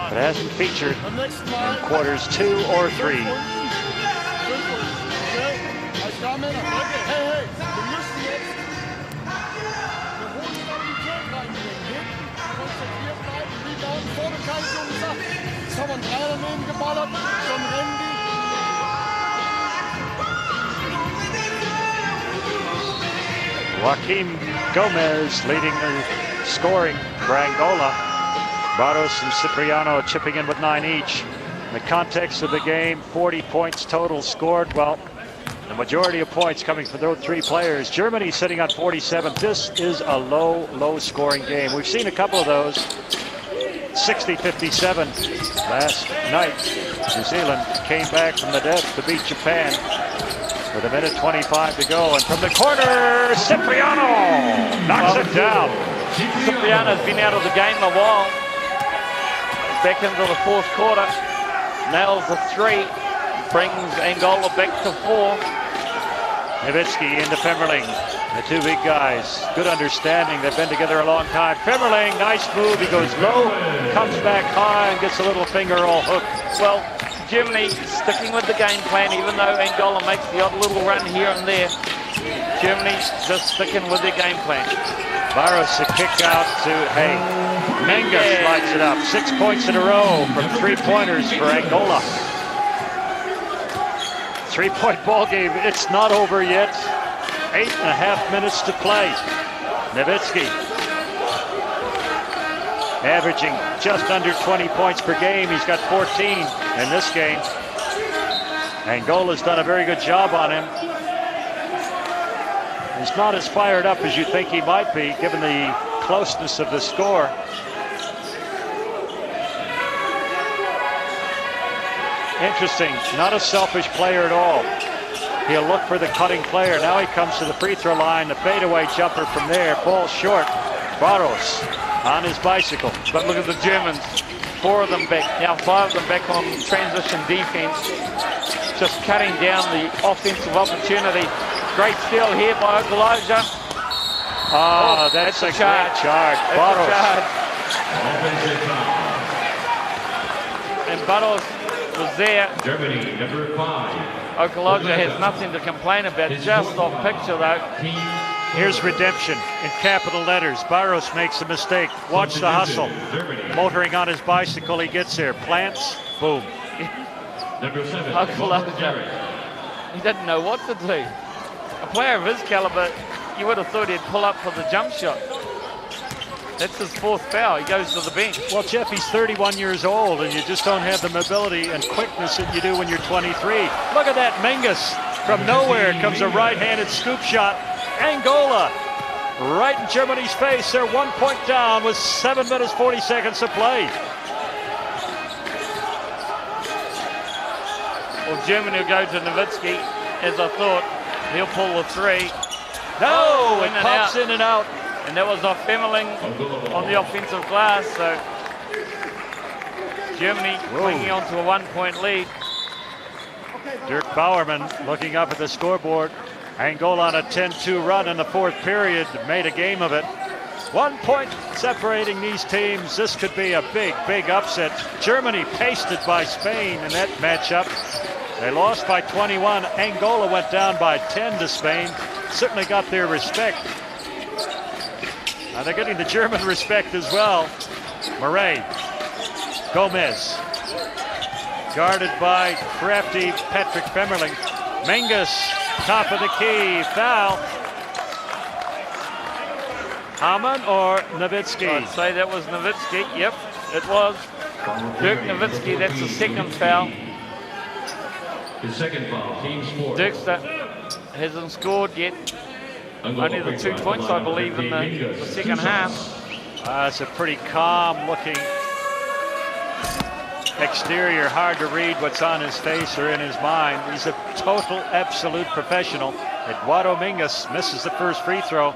but hasn't featured in quarters 2 or 3. Joaquim Gomes leading the scoring for Angola. Barros and Cipriano chipping in with 9 each. In the context of the game, 40 points total scored. Well, the majority of points coming from those 3 players. Germany sitting on 47. This is a low scoring game. We've seen a couple of those. 60-57 last night. New Zealand came back from the dead to beat Japan with 1:25 to go. And from the corner, Cipriano knocks it down. Cipriano's been out of the game a while. Back into the 4th quarter. Nails the 3. Brings Angola back to 4. Nowitzki into Femerling. The 2 big guys. Good understanding. They've been together a long time. Femerling, nice move. He goes low, comes back high, and gets a little finger all hooked. Well, Germany sticking with the game plan, even though Angola makes the odd little run here and there. Germany just sticking with their game plan. Barros a kick out to, Mingas lights it up. 6 points in a row from 3-pointers for Angola. 3-point ball game. It's not over yet. 8.5 minutes to play. Nowitzki averaging just under 20 points per game. He's got 14 in this game. Angola's done a very good job on him. He's not as fired up as you think he might be, given the closeness of the score. Interesting, not a selfish player at all. He'll look for the cutting player. Now he comes to the free throw line. The fadeaway jumper from there falls short. Barros on his bicycle. But look at the Germans. 4 of them back. Now 5 of them back on transition defense. Just cutting down the offensive opportunity. Great steal here by Okulaja. That's a great charge. Barros. And Barros was there. Germany, number 5. Okulaja has nothing to complain about, just off picture though. Here's redemption in capital letters. Barros makes a mistake. Watch the hustle. Motoring on his bicycle, he gets there. Plants, boom. Number 7. Okulaja, he didn't know what to do. A player of his caliber, you would have thought he'd pull up for the jump shot. That's his 4th foul. He goes to the bench. Well, Jeff, he's 31 years old, and you just don't have the mobility and quickness that you do when you're 23. Look at that, Mingas. From nowhere comes a right-handed scoop shot. Angola, right in Germany's face. They're 1 point down with 7 minutes, 40 seconds to play. Well, Germany will go to Nowitzki, as I thought. He'll pull the 3. No, it pops in and out. And that was off Femerling on the offensive glass, so Germany clinging on to a 1 point lead. Dirk Bowerman looking up at the scoreboard. Angola on a 10-2 run in the 4th period, made a game of it. 1 point separating these teams. This could be a big, big upset. Germany pasted by Spain in that matchup. They lost by 21. Angola went down by 10 to Spain. Certainly got their respect. They're getting the German respect as well. Morais, Gomes, guarded by crafty Patrick Femerling. Mingas, top of the key, foul. Hamann or Nowitzki? I'd say that was Nowitzki. Yep, it was. Dirk Nowitzki, that's the second foul. His second foul, team score. Dirkster hasn't scored yet. Only the 2 points, I believe, in the second half. It's a pretty calm looking exterior. Hard to read what's on his face or in his mind. He's a total, absolute professional. Eduardo Mingas misses the first free throw.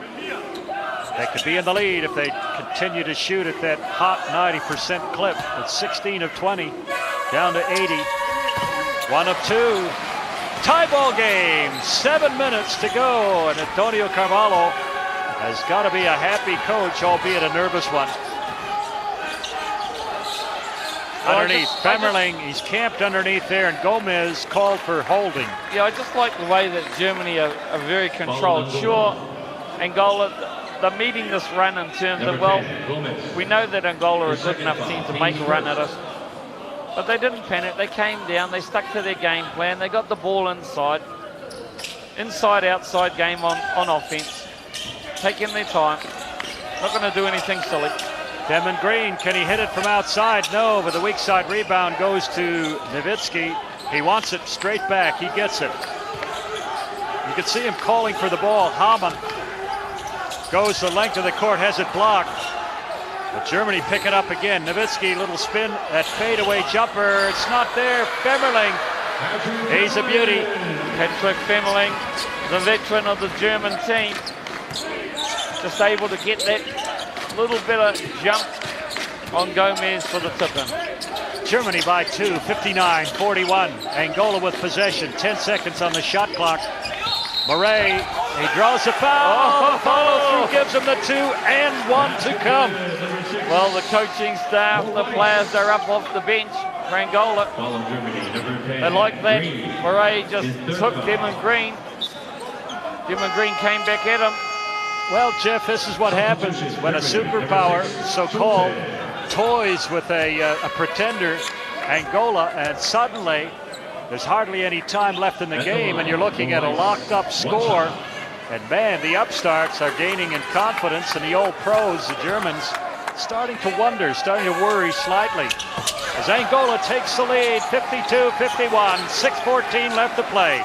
They could be in the lead if they continue to shoot at that hot 90% clip. It's 16 of 20, down to 80. 1 of 2. Tie ball game, 7 minutes to go, and Antonio Carvalho has got to be a happy coach, albeit a nervous one. Underneath, Femerling, he's camped underneath there, and Gomes called for holding. Yeah, I just like the way that Germany are very controlled. Sure, Angola, they're meeting this run in terms of, well, we know that Angola are a good enough team to make a run at us. But they didn't panic. They came down. They stuck to their game plan. They got the ball inside. Inside-outside game on offense. Taking their time. Not going to do anything silly. Greene, can he hit it from outside? No, but the weak side rebound goes to Nowitzki. He wants it straight back. He gets it. You can see him calling for the ball. Hamann goes the length of the court, has it blocked. But Germany pick it up again. Nowitzki, little spin, that fadeaway jumper. It's not there. Femerling, he's a beauty. Patrick Femerling, the veteran of the German team, just able to get that little bit of jump on Gomes for the tip-in. Germany by 2, 59-41. Angola with possession, 10 seconds on the shot clock. Morais, he draws a foul. Follow through gives him the 2 and 1 to come. Well, the coaching staff, the players are up off the bench for Angola. They like that. Morais just took Greene. Greene came back at him. Well, Jeff, this is what happens when a superpower, so-called, toys with a pretender, Angola, and suddenly there's hardly any time left in the game, and you're looking at a locked-up score. And, man, the upstarts are gaining in confidence, and the old pros, the Germans, starting to wonder, starting to worry slightly. As Angola takes the lead, 52-51, 6:14 left to play.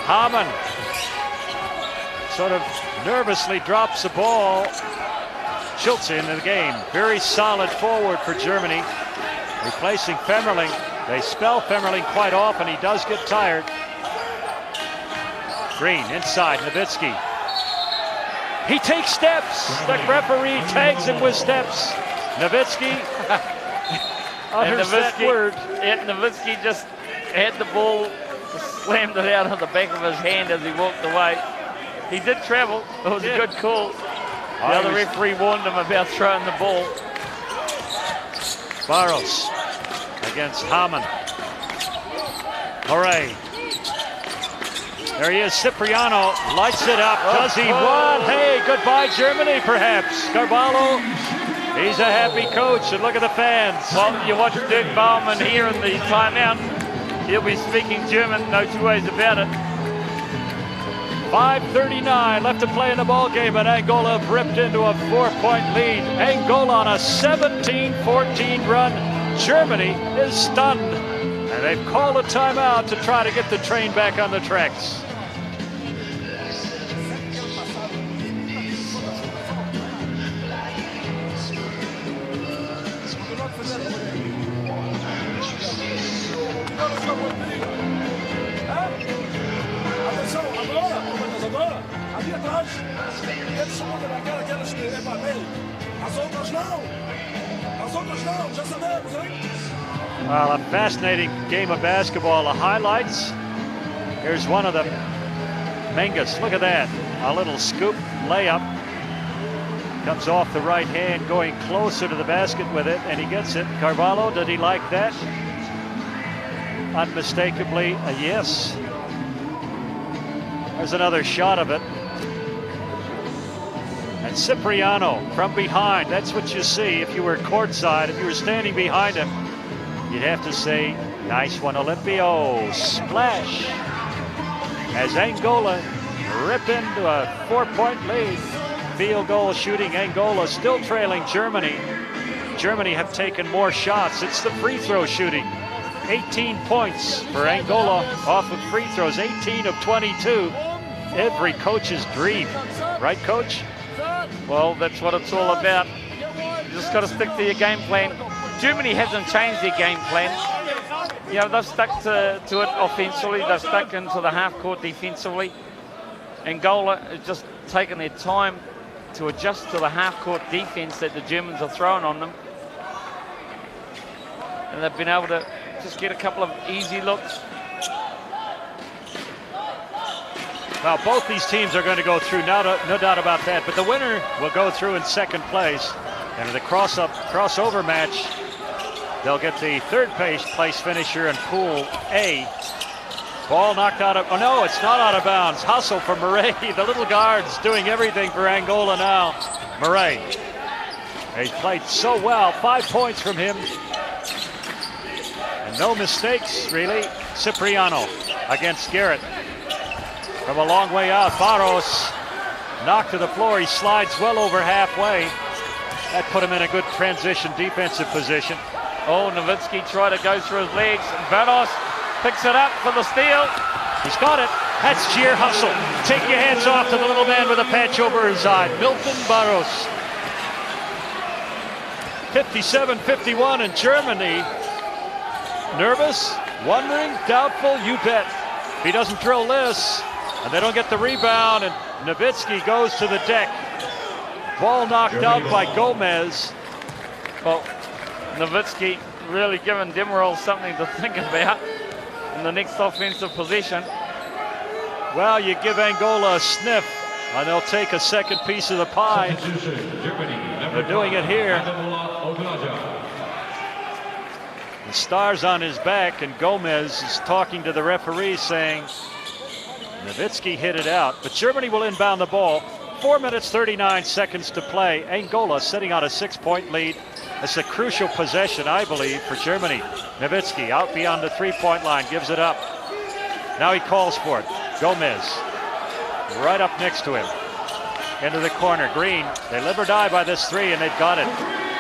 Hamann sort of nervously drops the ball. Schultze into the game. Very solid forward for Germany, replacing Femerling. They spell Femerling quite often. He does get tired. Greene inside, Nowitzki. He takes steps. The referee tags him with steps. Nowitzki utters that word. And Nowitzki just had the ball, slammed it out on the back of his hand as he walked away. He did travel. It was a good call. The other referee warned him about throwing the ball. Barros against Hamann. Morais. There he is, Cipriano lights it up. Does he want? Hey, goodbye Germany, perhaps. Carvalho, he's a happy coach, and look at the fans. Well, you watch Dirk Baumann here in the timeout. He'll be speaking German, no two ways about it. 5:39 left to play in the ball game, and Angola have ripped into a 4-point lead. Angola on a 17-14 run. Germany is stunned, and they've called a timeout to try to get the train back on the tracks. Well, a fascinating game of basketball. The highlights. Here's one of them. Mingas, look at that. A little scoop layup. Comes off the right hand, going closer to the basket with it, and he gets it. Carvalho, did he like that? Unmistakably a yes. There's another shot of it. And Cipriano from behind, that's what you see if you were courtside. If you were standing behind him, you'd have to say, nice one, Olympio. Splash. As Angola rip into a 4-point lead. Field goal shooting Angola, still trailing Germany. Germany have taken more shots. It's the free throw shooting. 18 points for Angola off of free throws, 18 of 22. Every coach's dream, right, Coach? Well, that's what it's all about. You just got to stick to your game plan. Germany hasn't changed their game plan. You know, they've stuck to it offensively. They've stuck into the half court defensively. Angola has just taken their time to adjust to the half-court defense that the Germans are throwing on them. And they've been able to just get a couple of easy looks. Now, both these teams are going to go through, no doubt about that, but the winner will go through in second place. And in the crossover match, they'll get the third place finisher in Pool A. Ball knocked out of, oh no, it's not out of bounds. Hustle for Morais, the little guard's doing everything for Angola now. Morais, he played so well, 5 points from him. And no mistakes, really. Cipriano against Garrett. From a long way out, Barros knocked to the floor. He slides well over halfway. That put him in a good transition defensive position. Oh, Nowitzki tried to go through his legs. Barros picks it up for the steal. He's got it. That's sheer hustle. Take your hands off to the little man with a patch over his eye. Milton Barros. 57-51 in Germany. Nervous, wondering, doubtful, you bet. If he doesn't drill this, and they don't get the rebound, and Nowitzki goes to the deck. Ball knocked out by Gomes. Well, Nowitzki really giving Demerol something to think about in the next offensive possession. Well, you give Angola a sniff, and they'll take a second piece of the pie. They're doing it here. The star's on his back, and Gomes is talking to the referee saying, Nowitzki hit it out, but Germany will inbound the ball. 4 minutes, 39 seconds to play. Angola sitting on a 6-point lead. It's a crucial possession, I believe, for Germany. Nowitzki out beyond the 3-point line, gives it up. Now he calls for it. Gomes right up next to him. Into the corner. Greene, they live or die by this three, and they've got it.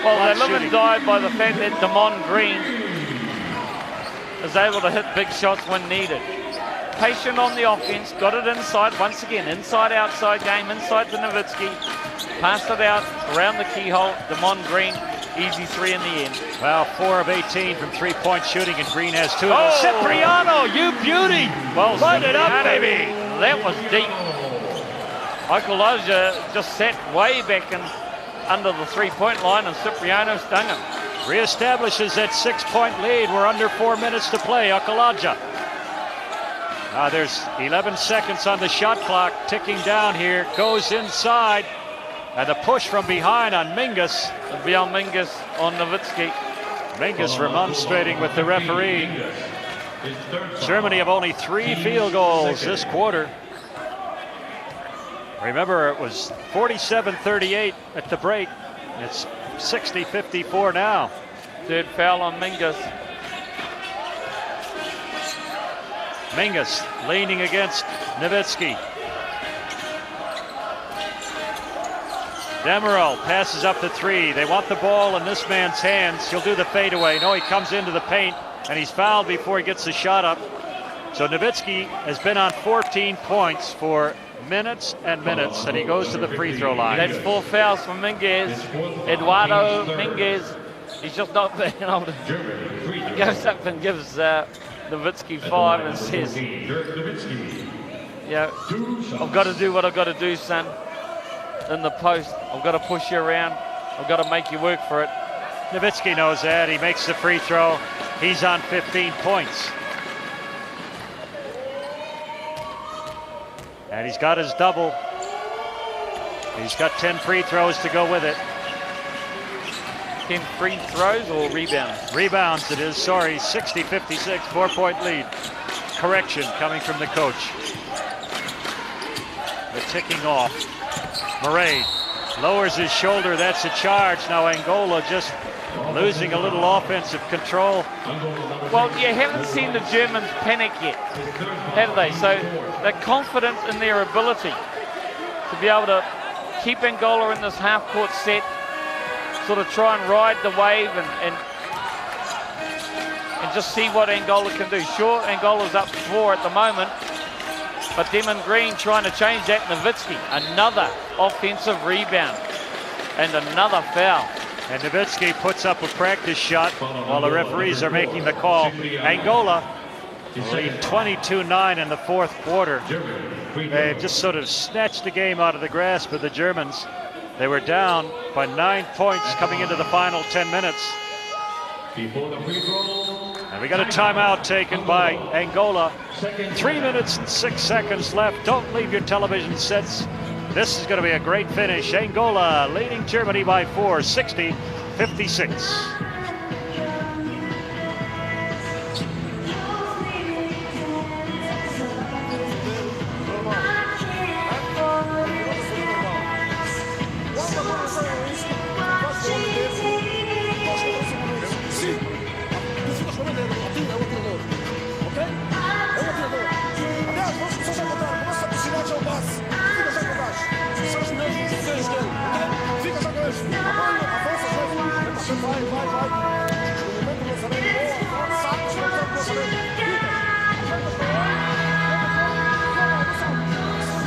Well, they live and die by the fact that Greene is able to hit big shots when needed. Patient on the offense, got it inside, once again, inside-outside game, inside to Nowitzki. Passed it out around the keyhole. Greene, easy three in the end. Well, 4 of 18 from 3-point shooting, and Greene has 2 of those. Cipriano, you beauty! Well, light it up, baby! That was deep. Okulaja just sat way back and under the 3-point line, and Cipriano stung him. Reestablishes that 6-point lead. We're under 4 minutes to play. Okulaja. There's 11 seconds on the shot clock, ticking down here. Goes inside, and the push from behind on Mingas. It'll be on Mingas on Nowitzki. Mingas remonstrating with the referee. Germany have only 3 field goals this quarter. Remember, it was 47-38 at the break. It's 60-54 now. Third foul on Mingas. Mingas leaning against Nowitzki. Demerol passes up the 3. They want the ball in this man's hands. He'll do the fadeaway. No, he comes into the paint, and he's fouled before he gets the shot up. So Nowitzki has been on 14 points for minutes and minutes, and he goes to the free throw line. That's 4 fouls for Mingas. Eduardo Mingas, he's just not being able to. He goes up and gives Nowitzki 5 and says, yeah, I've got to do what I've got to do, son. In the post, I've got to push you around. I've got to make you work for it. Nowitzki knows that. He makes the free throw. He's on 15 points. And he's got his double. He's got 10 free throws to go with it. 10 free throws or rebounds? Rebounds it is, sorry, 60-56, 4-point lead. Correction coming from the coach. The ticking off. Morais lowers his shoulder, that's a charge. Now Angola just losing a little offensive control. Well, you haven't seen the Germans panic yet, have they? So they're confident in their ability to be able to keep Angola in this half-court set, sort of try and ride the wave and just see what Angola can do. Sure, Angola's up 4 at the moment, but them and Greene trying to change that. Nowitzki, another offensive rebound and another foul. And Nowitzki puts up a practice shot while the referees are making the call. Angola lead 22-9 in the fourth quarter. They just sort of snatched the game out of the grasp of the Germans. They were down by 9 points coming into the final 10 minutes. And we got a timeout taken by Angola. 3 minutes and 6 seconds left. Don't leave your television sets. This is going to be a great finish. Angola leading Germany by 4, 60-56.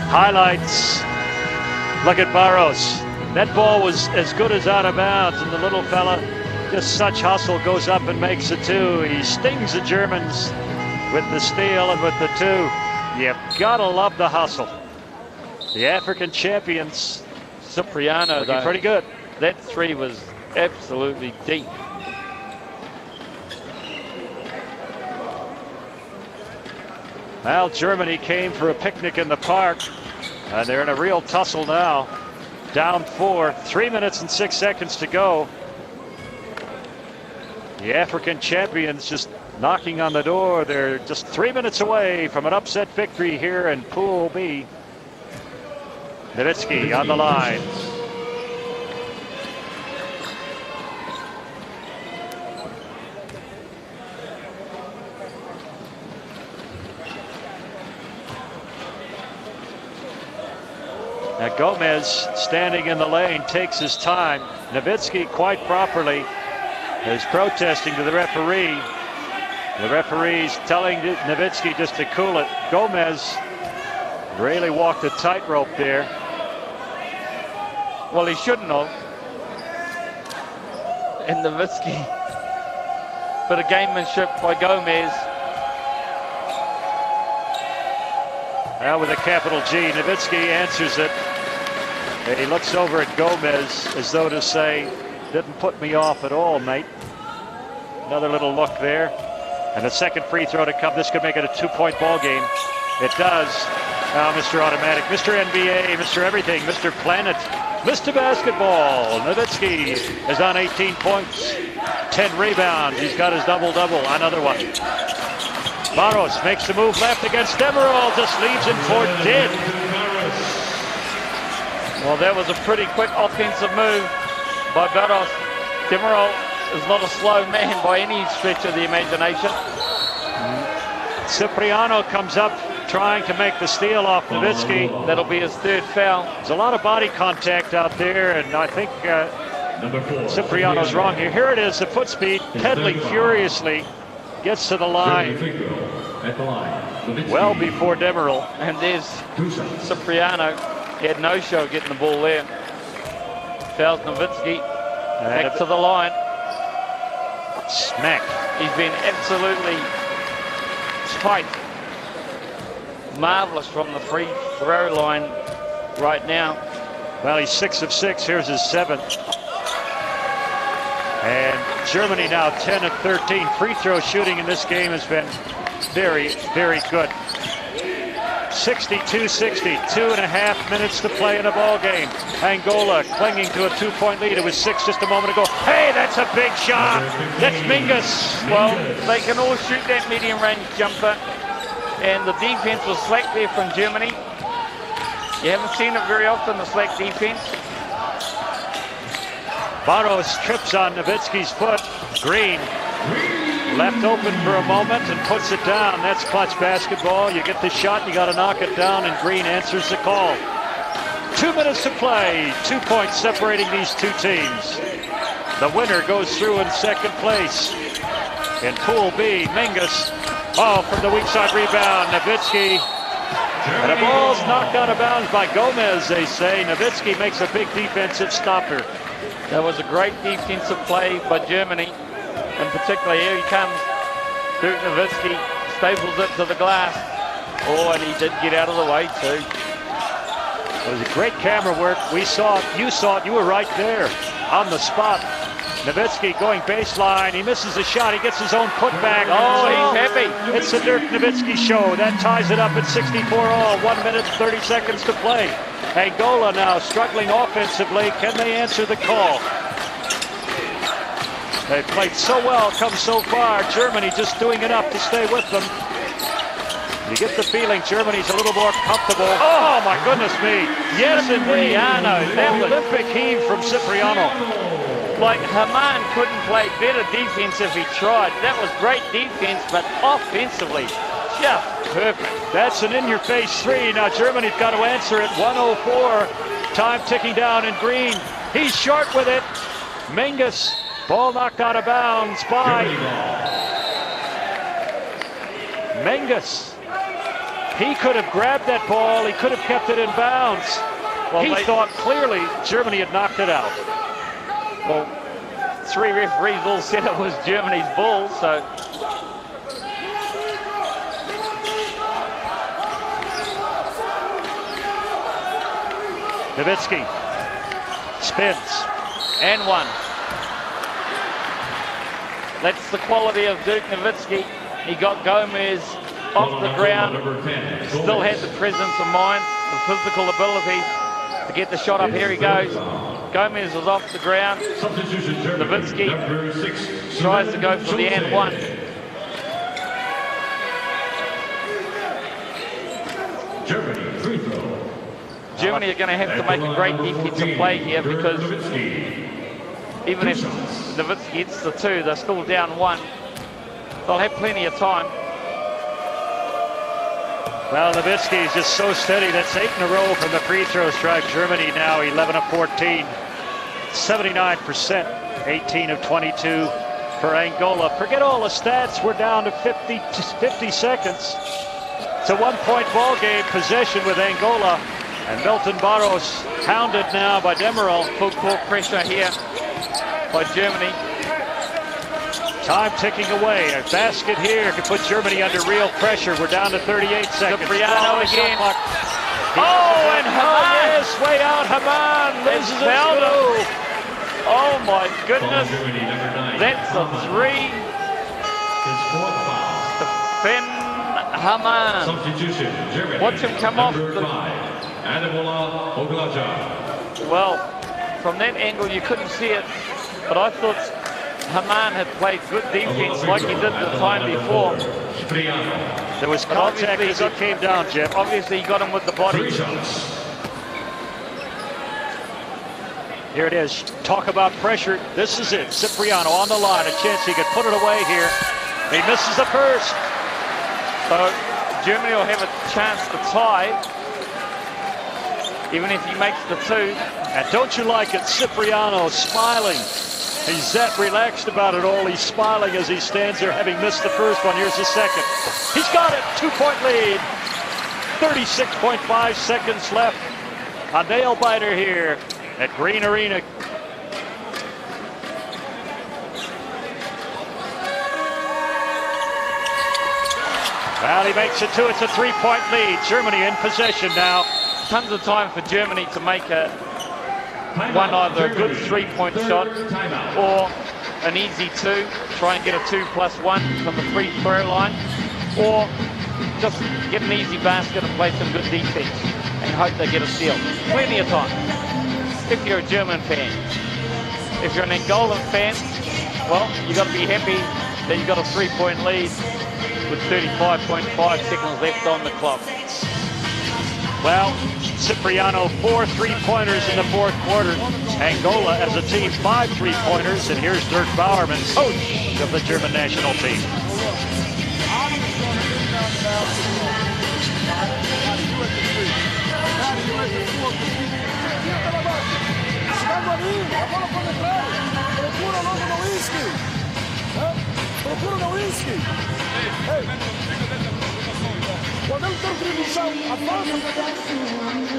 Highlights. Look at Barros. That ball was as good as out of bounds, and the little fella, just such hustle, goes up and makes a 2. He stings the Germans with the steal and with the 2. You've got to love the hustle. The African champions, Cipriano, looking pretty good. That 3 was absolutely deep. Well, Germany came for a picnic in the park, and they're in a real tussle now. Down 4, 3 minutes and 6 seconds to go. The African champions just knocking on the door. They're just 3 minutes away from an upset victory here in Pool B. Nowitzki on the line. Now Gomes, standing in the lane, takes his time. Nowitzki, quite properly, is protesting to the referee. The referee's telling Nowitzki just to cool it. Gomes really walked a tightrope there. Well, he shouldn't have. And Nowitzki, bit of gamemanship by Gomes. Now with a capital G, Nowitzki answers it. And he looks over at Gomes as though to say, didn't put me off at all, mate. Another little look there. And a second free throw to come. This could make it a 2-point ball game. It does. Now Mr. Automatic, Mr. NBA, Mr. Everything, Mr. Planet, Mr. Basketball. Nowitzki is on 18 points, 10 rebounds. He's got his double-double. Another one. Barros makes the move left against Demerol, just leaves him for dead. Well, that was a pretty quick offensive move by Barros. Demerol is not a slow man by any stretch of the imagination. Cipriano comes up trying to make the steal off Nowitzki. That'll be his 3rd foul. There's a lot of body contact out there, and I think Cipriano's wrong here. Here it is, the foot speed, pedaling furiously, gets to the line well before Demerol. And there's Cipriano. He had no show getting the ball there. Fouls Nowitzki. Back to the line. Smack. He's been absolutely tight. Marvelous from the free throw line right now. Well, he's 6 of 6. Here's his 7th. And Germany now 10 of 13. Free throw shooting in this game has been very, very good. 62-60, 2.5 minutes to play in the ball game. Angola clinging to a 2-point lead. It was 6 just a moment ago. Hey, that's a big shot. That's Mingas. Well, they can all shoot that medium range jumper, and the defense was slack there from Germany. You haven't seen it very often, the slack defense. Barros trips on Nowitzki's foot. Greene left open for a moment and puts it down. That's clutch basketball. You get the shot, you got to knock it down, and Greene answers the call. 2 minutes to play. 2 points separating these two teams. The winner goes through in second place. In Pool B, Mingas. Oh, from the weak side rebound, Nowitzki. And the ball's knocked out of bounds by Gomes, they say. Nowitzki makes a big defensive stopper. That was a great defensive play by Germany. And particularly here he comes. Nowitzki staples it to the glass. Oh, and he did get out of the way too. It was a great camera work. We saw it, you were right there on the spot. Nowitzki going baseline. He misses the shot. He gets his own putback. Oh, he's happy. It's the Dirk Nowitzki show. That ties it up at 64 all. 1 minute, 30 seconds to play. Angola now struggling offensively. Can they answer the call? They've played so well, come so far. Germany just doing enough to stay with them. You get the feeling Germany's a little more comfortable. Oh, my goodness me. Yes, indeed. That Olympic heave from Cipriano. Like, Haman couldn't play better defense if he tried. That was great defense, but offensively, just perfect. That's an in-your-face three. Now Germany's got to answer it. 1:04. Time ticking down, and Greene, he's short with it. Mingas, ball knocked out of bounds by Mingas. He could have grabbed that ball. He could have kept it in bounds. Well, he thought clearly Germany had knocked it out. Well, 3 referees all said it was Germany's ball, so. Nowitzki spins. And one. That's the quality of Dirk Nowitzki. He got Gomes off the ground, still had the presence of mind, the physical ability to get the shot up. Here he goes. Gomes was off the ground. Nowitzki tries to go for the and one. Germany, free throw. Germany are going to have to make a great defensive play here, because even if Nowitzki hits the two, they're still down one. They'll have plenty of time. Well, Nowitzki is just so steady. That's 8 in a row from the free throw stripe. Germany now 11 of 14, 79%, 18 of 22 for Angola. Forget all the stats. We're down to 50 seconds. It's a 1-point ball game. Possession with Angola, and Milton Barros hounded now by Demerol. Full court pressure here by Germany. Time ticking away. A basket here could put Germany under real pressure. We're down to 38 seconds. Cipriano again. Oh, and Haman is way out. Haman loses his move. Oh my goodness. That's a three. Defend Haman. Substitution, Germany. Watch him come off. Okulaja. Well, from that angle you couldn't see it, but I thought Haman had played good defense like he did the time before. There was contact as he came down, Jeff. Obviously he got him with the body. Here it is. Talk about pressure. This is it. Cipriano on the line. A chance he could put it away here. He misses the first. So Germany will have a chance to tie, even if he makes the two. And don't you like it? Cipriano smiling. He's that relaxed about it all. He's smiling as he stands there, having missed the first one. Here's the second. He's got it. 2-point lead. 36.5 seconds left. A nail biter here at Greene Arena. Well, he makes it two. It's a 3-point lead. Germany in possession now. Tons of time for Germany to make either a good 3-point shot or an easy two. Try and get a 2+1 from the free throw line, or just get an easy basket and play some good defense and hope they get a steal. Plenty of time. If you're a German fan. If you're an Angolan fan, well, you've got to be happy that you've got a 3-point lead with 35.5 seconds left on the clock. Well, Cipriano, 4 3-pointers in the fourth quarter. Angola as a team, 5 3-pointers. And here's Dirk Bowerman, coach of the German national team.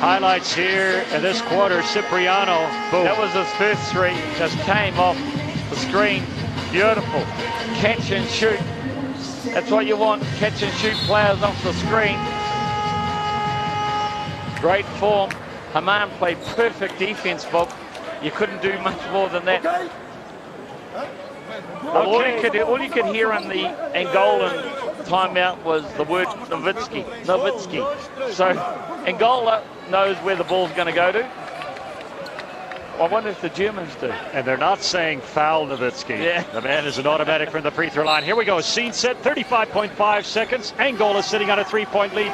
Highlights here in this quarter, Cipriano. Boom. That was his first three, just came off the screen. Beautiful. Catch and shoot. That's what you want, catch and shoot players off the screen. Great form. Haman played perfect defense, Bob. You couldn't do much more than that. Okay. All you could hear in the Angolan timeout was the word Nowitzki. So Angola knows where the ball's going to go to. I wonder if the Germans do. And they're not saying foul Nowitzki. Yeah. The man is an automatic from the free throw line. Here we go. Scene set, 35.5 seconds. Angola sitting on a 3-point lead.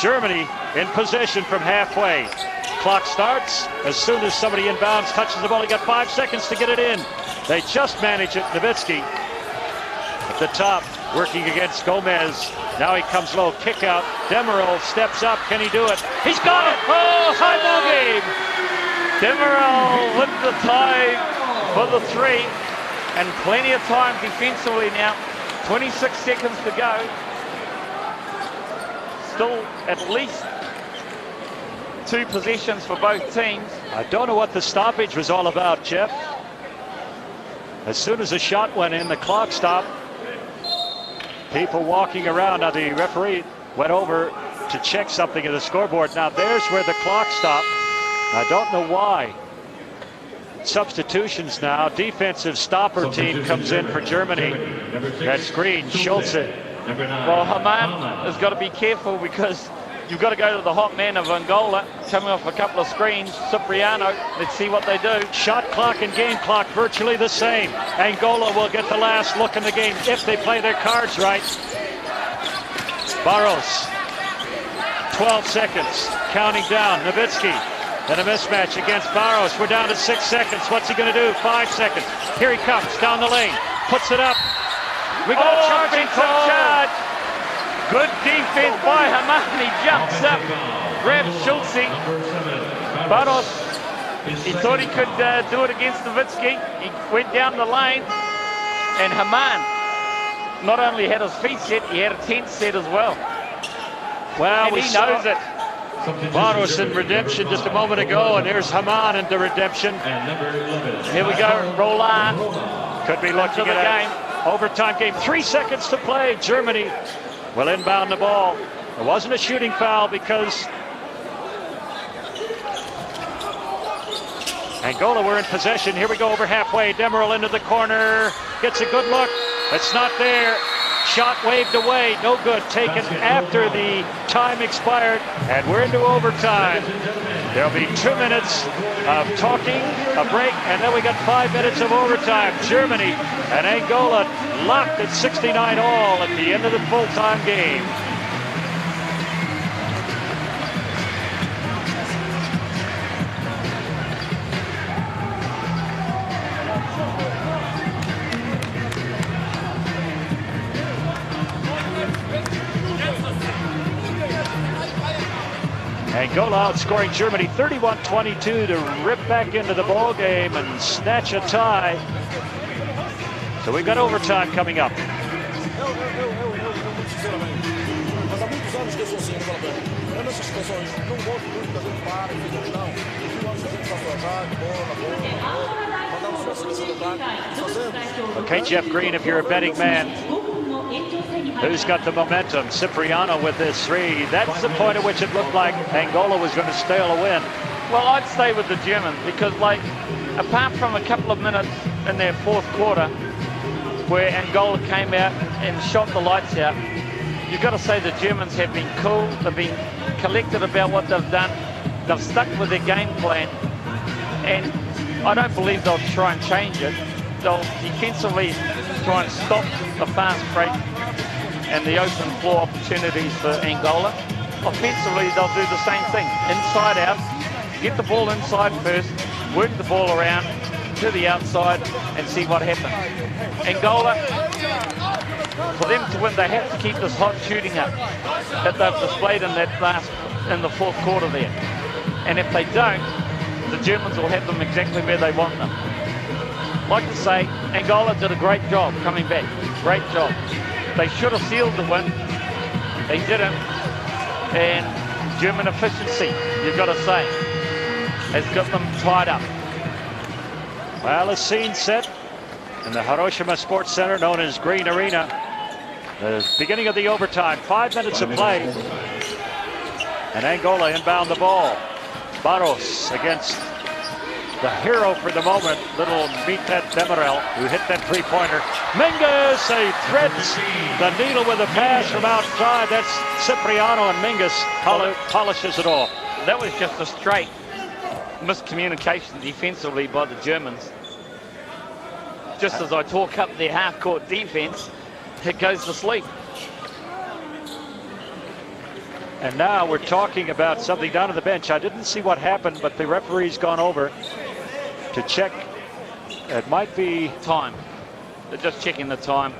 Germany in possession from halfway. Clock starts as soon as somebody inbounds touches the ball. He got 5 seconds to get it in. They just manage it. Nowitzki at the top, working against Gomes. Now he comes low, kick out. Demerol steps up. Can he do it? He's got it. Oh, high ball game. Demerol with the tie for the three, and plenty of time defensively now. 26 seconds to go. Still at least 2 possessions for both teams. I don't know what the stoppage was all about, Jeff. As soon as the shot went in, the clock stopped. People walking around. Now the referee went over to check something in the scoreboard. Now there's where the clock stopped. I don't know why. Substitutions now. Defensive stopper team comes in for Germany. That's Greene, Schultze. Well, Haman has got to be careful because you've got to go to the hot man of Angola, coming off a couple of screens. Cipriano, let's see what they do. Shot clock and game clock virtually the same. Angola will get the last look in the game if they play their cards right. Barros, 12 seconds, counting down. Nowitzki. And a mismatch against Barros. We're down to 6 seconds. What's he going to do? 5 seconds. Here he comes down the lane. Puts it up. We got a charging charge. Good defense by Haman. He jumps up. Grabs Schultze. Barros, he thought he could do it against Nowitzki. He went down the lane. And Haman not only had his feet set, he had a tent set as well. Well, and he knows it. Barros in redemption just a moment ago, and there's Haman into redemption. Here we go, Roland. Could be looking at a game. Overtime game, 3 seconds to play. Germany will inbound the ball. It wasn't a shooting foul because Angola were in possession. Here we go over halfway. Demerol into the corner. Gets a good look. It's not there. Shot waved away, no good, taken after the time expired, and we're into overtime. There'll be 2 minutes of talking, a break, and then we got 5 minutes of overtime. Germany and Angola locked at 69 all at the end of the full-time game. Angola outscoring Germany 31-22 to rip back into the ball game and snatch a tie. So we've got overtime coming up. Okay, Jeff Greene, if you're a betting man, who's got the momentum? Cipriano with this three. That's the point at which it looked like Angola was going to steal a win. Well, I'd stay with the Germans because, like, apart from a couple of minutes in their fourth quarter where Angola came out and shot the lights out, you've got to say the Germans have been cool. They've been collected about what they've done. They've stuck with their game plan. And I don't believe they'll try and change it. They'll defensively try and stop the fast break and the open floor opportunities for Angola. Offensively, they'll do the same thing. Inside out, get the ball inside first, work the ball around to the outside and see what happens. Angola, for them to win, they have to keep this hot shooting up that they've displayed in the fourth quarter there. And if they don't, the Germans will have them exactly where they want them. Like to say, Angola did a great job coming back. Great job. They should have sealed the win. They didn't. And German efficiency, you've got to say, has got them tied up. Well, a scene set in the Hiroshima Sports Center known as Greene Arena. The beginning of the overtime, 5 minutes of play. And Angola inbound the ball. Barros against the hero for the moment, little Mitet Demirel, who hit that three-pointer. Mingas, he threads the needle with a pass from outside. That's Cipriano, and Mingas polishes it off. That was just a straight miscommunication defensively by the Germans. Just as I talk up their half-court defense, it goes to sleep. And now we're talking about something down on the bench. I didn't see what happened, but the referee's gone over to check. It might be time. They're just checking the time.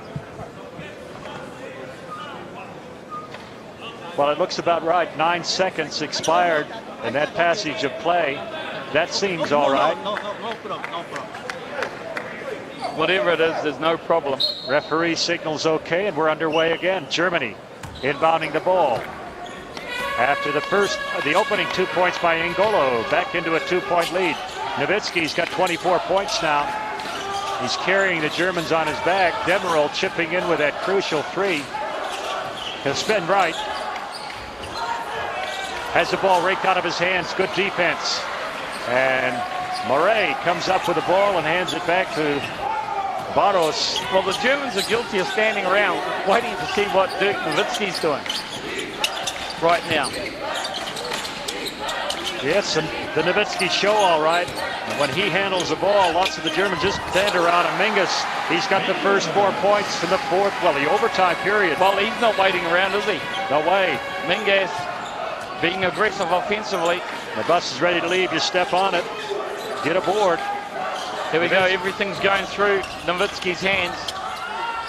Well, it looks about right. 9 seconds expired in that passage of play. That seems all right. No problem. Whatever it is, there's no problem. Referee signals okay, and we're underway again. Germany inbounding the ball. After the opening 2 points by Angola, back into a 2-point lead. Nowitzki's got 24 points now. He's carrying the Germans on his back. Demirel chipping in with that crucial three. He'll spin right. Has the ball raked out of his hands. Good defense. And Morais comes up with the ball and hands it back to Barros. Well, the Germans are guilty of standing around waiting to see what Dirk Nowitzki's doing right now. Yes, and the Nowitzki show all right. And when he handles the ball, lots of the Germans just stand around. And Mingas, he's got the first 4 points in the fourth, well, the overtime period. Well, he's not waiting around, is he? No way. Mingas being aggressive offensively. The bus is ready to leave. You step on it. Get aboard. Here we go. Everything's going through Nowitzki's hands.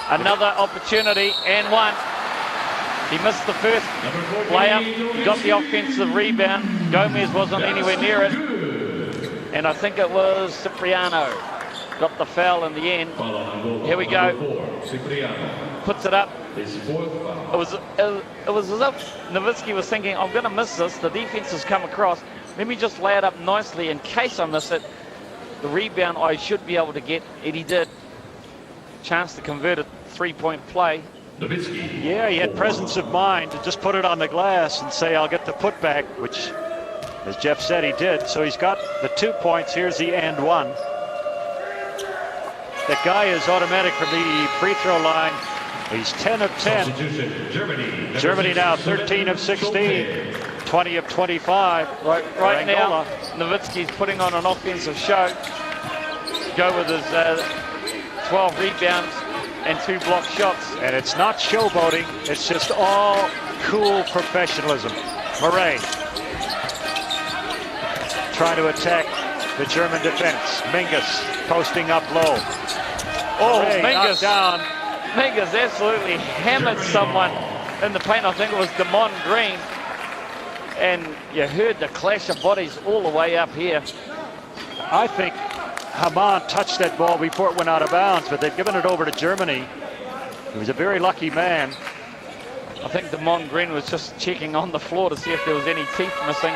Another opportunity and one. He missed the first layup. He got the offensive rebound. Gomes wasn't anywhere near it. And I think it was Cipriano got the foul in the end. Here we go. Puts it up. It was as if Nowitzki was thinking, I'm going to miss this. The defense has come across. Let me just lay it up nicely in case I miss it. The rebound I should be able to get. And he did. Chance to convert a 3-point play. Yeah, he had presence of mind to just put it on the glass and say, I'll get the putback, which, as Jeff said, he did. So he's got the 2 points. Here's the and one. That guy is automatic from the free throw line. He's 10 of 10. Germany now 13 of 16. 20 of 25. Right now, Nowitzki's putting on an offensive show. Go with his 12 rebounds and 2 block shots. And it's not showboating. It's just all cool professionalism. Morais trying to attack the German defense. Mingas posting up low. Mingas down. Mingas absolutely hammered someone in the paint. I think it was Greene. And you heard the clash of bodies all the way up here. I think Haman touched that ball before it went out of bounds, but they've given it over to Germany. He was a very lucky man. I think Greene was just checking on the floor to see if there was any teeth missing,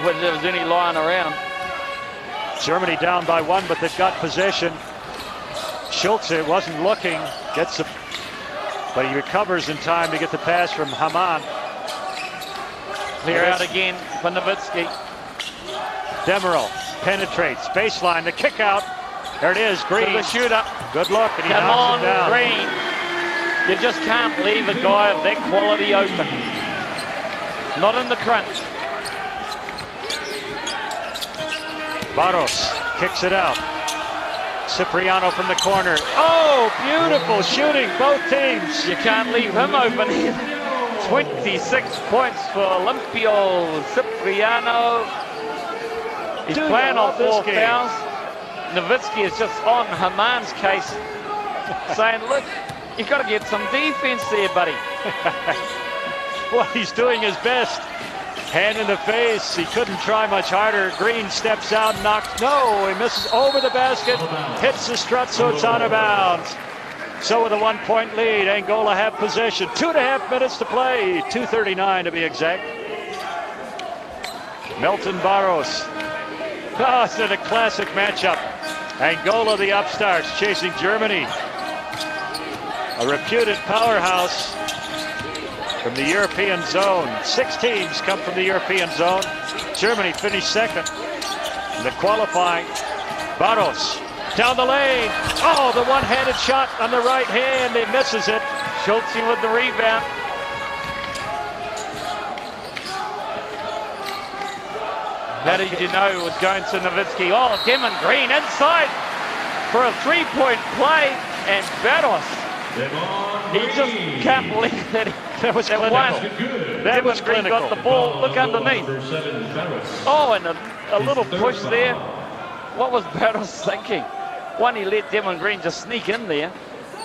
whether there was any lying around. Germany down by 1, but they've got possession. Schultze wasn't looking, but he recovers in time to get the pass from Haman. Clear out again for Nowitzki. Demirel penetrates, baseline, the kick out. There it is, Greene. The shooter. Good look, and he Come knocks on, it down. Greene. You just can't leave a guy of that quality open. Not in the crunch. Barros kicks it out. Cipriano from the corner. Oh, beautiful shooting, both teams. You can't leave him open either. 26 points for Olympio Cipriano. He's playing on 4 fouls. Nowitzki is just on Haman's case, saying, look, you've got to get some defense there, buddy. Well, he's doing his best. Hand in the face. He couldn't try much harder. Greene steps out, knocks. No, he misses over the basket. Hits the strut, so it's out of bounds. So with a 1-point lead, Angola have possession. 2.5 minutes to play. 2:39 to be exact. Milton Barros. Oh, it's a classic matchup. Angola, the upstarts, chasing Germany. A reputed powerhouse from the European zone. 6 teams come from the European zone. Germany finished second in the qualifying. Barros down the lane. Oh, the one-handed shot on the right hand. He misses it. Schultze with the rebound. How did you know it was going to Nowitzki? Oh, Demon Greene inside for a 3-point play, and Barros. He just can't believe that. That was clinical. That was clinical. Got the ball. Look underneath. Oh, and a little push there. What was Barros thinking? 1, he let Demon Greene just sneak in there,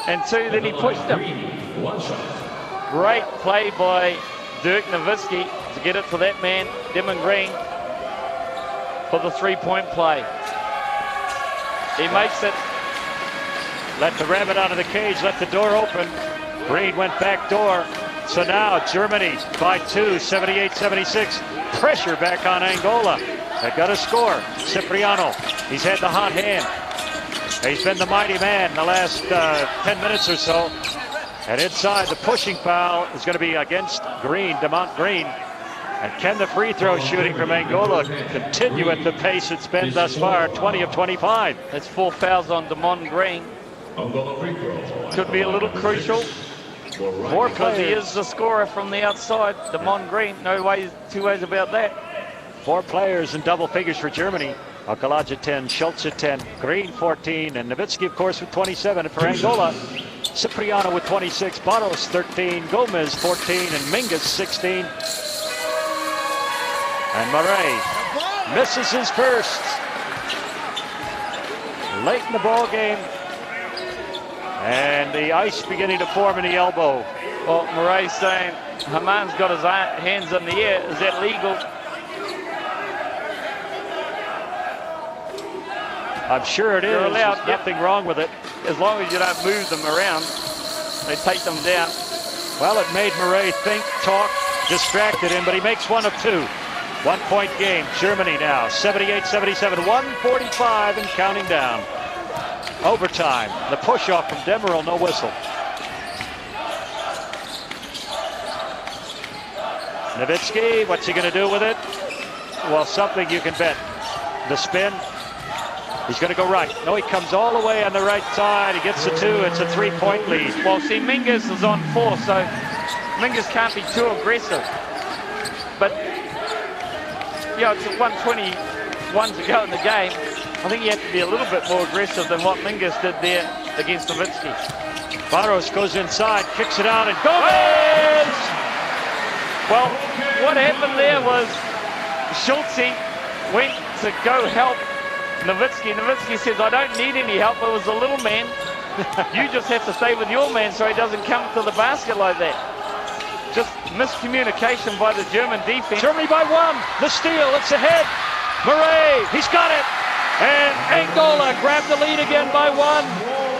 and 2, then he pushed him. Great play by Dirk Nowitzki to get it to that man, Demon Greene, for the 3-point play. He makes it. Let the rabbit out of the cage, let the door open. Greene went back door. So now Germany by 2, 78-76. Pressure back on Angola. They've got to score. Cipriano, he's had the hot hand. He's been the mighty man the last 10 minutes or so. And inside, the pushing foul is going to be against Greene, Greene. And can the free throw shooting from Angola continue at the pace it's been thus far? 20 of 25. That's 4 fouls on Greene. Could be a little crucial. 4 because he players. is the scorer from the outside. Greene, no ways, 2 ways about that. 4 players in double figures for Germany. Okulaja 10, Schultze 10, Greene 14, and Nowitzki, of course, with 27. And for Angola, Cipriano with 26, Barros 13, Gomes 14, and Mingas 16. And Morais misses his first. Late in the ball game. And the ice beginning to form in the elbow. Well, Morais saying, Haman's got his hands in the air. Is that legal? I'm sure it is. Allowed, There's nothing wrong with it. As long as you don't move them around, they take them down. Well, it made Morais think, talk, distracted him, but he makes 1 of 2. 1-point game. Germany now, 78-77, 1:45 and counting down. Overtime. The push-off from Demerol, no whistle. Nowitzki, what's he going to do with it? Well, something you can bet. The spin. He's going to go right. No, he comes all the way on the right side. He gets the 2. It's a 3-point lead. Well, see, Mingas is on 4, so Mingas can't be too aggressive. But, yeah, it's 1:21 to go in the game. I think he had to be a little bit more aggressive than what Mingas did there against Nowitzki. Barros goes inside, kicks it out, and Gomes! Well, what happened there was Schultze went to go help Nowitzki. Nowitzki says, I don't need any help. It was the little man. You just have to stay with your man so he doesn't come to the basket like that. Just miscommunication by the German defense. Germany by 1. The steal, it's ahead. Morais, he's got it. And Angola grabbed the lead again by 1.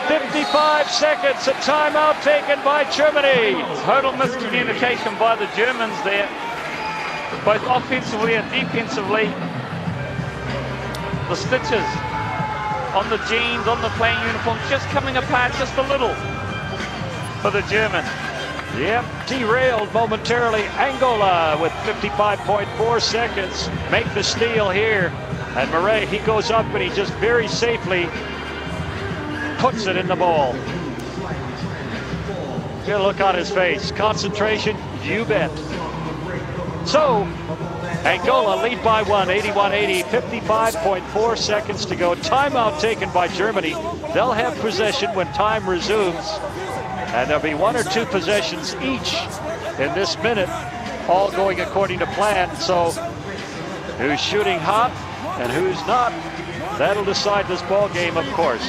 55 seconds, a timeout taken by Germany. Total miscommunication by the Germans there, both offensively and defensively. The stitches on the jeans, on the playing uniform, just coming apart just a little for the Germans. Yep, derailed momentarily. Angola with 55.4 seconds make the steal here. And Morais, he goes up and he just very safely puts it in the ball. Good look on his face. Concentration, you bet. So, Angola lead by 1, 81-80, 55.4 seconds to go. Timeout taken by Germany. They'll have possession when time resumes. And there'll be 1 or 2 possessions each in this minute, all going according to plan. So, who's shooting hot and who's not? That'll decide this ball game, of course.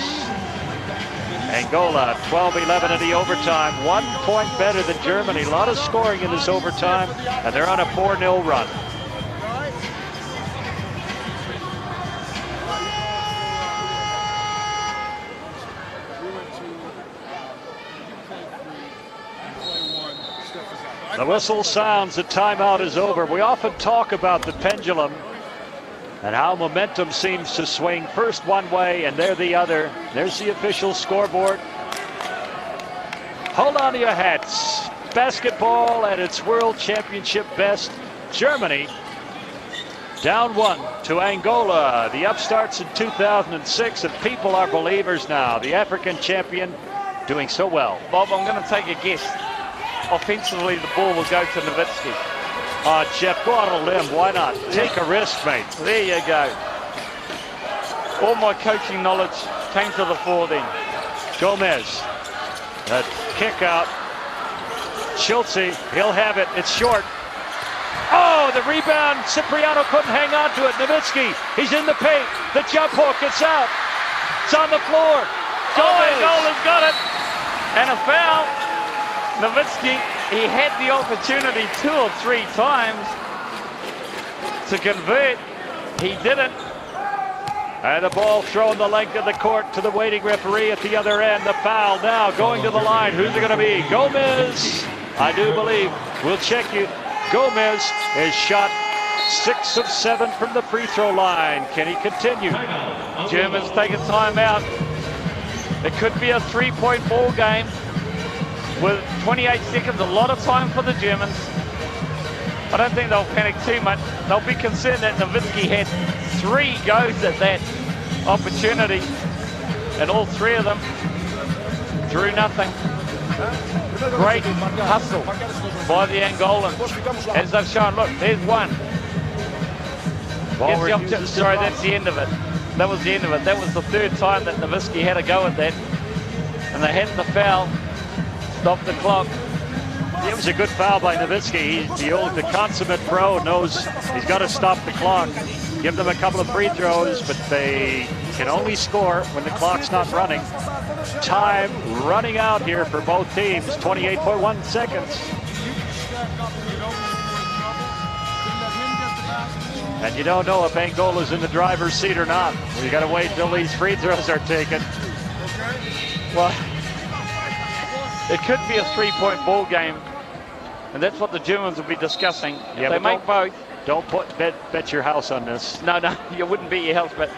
Angola 12-11 in the overtime, 1 point better than Germany. A lot of scoring in this overtime, and they're on a 4-0 run. The whistle sounds, the timeout is over. We often talk about the pendulum and how momentum seems to swing first one way and there the other. There's the official scoreboard. Hold on to your hats. Basketball at its World Championship best. Germany down 1 to Angola. The upstarts in 2006, and people are believers now. The African champion doing so well. Bob, I'm going to take a guess. Offensively, the ball will go to Nowitzki. Jeff, go on a limb. Why not? Take a risk, mate. There you go. All my coaching knowledge came to the fore then. Gomes. A kick out. Schultze, he'll have it. It's short. Oh, the rebound. Cipriano couldn't hang on to it. Nowitzki, he's in the paint. The jump hook, it's out. It's on the floor. Angola's got it. And a foul. Nowitzki, he had the opportunity 2 or 3 times to convert. He didn't. And the ball thrown the length of the court to the waiting referee at the other end. The foul now going to the line. Who's it going to be? Gomez, I do believe. We'll check you. Gomez is shot 6 of 7 from the free throw line. Can he continue? Germans take a timeout. It could be a 3-point ball game with 28 seconds, a lot of time for the Germans. I don't think they'll panic too much. They'll be concerned that Nowitzki had 3 goes at that opportunity, and all 3 of them drew nothing. Great hustle by the Angolans, as they've shown. Look, there's one. Sorry, that's the end of it. That was the end of it. That was the 3rd time that Nowitzki had a go at that, and they had the foul. Stop the clock. It was a good foul by Nowitzki. The consummate pro knows he's got to stop the clock. Give them a couple of free throws, but they can only score when the clock's not running. Time running out here for both teams, 28.1 seconds. And you don't know if Angola's in the driver's seat or not. You got to wait until these free throws are taken. Well, it could be a 3-point ball game, and that's what the Germans will be discussing. Yeah, they make both. Don't bet your house on this. No, you wouldn't bet your house, but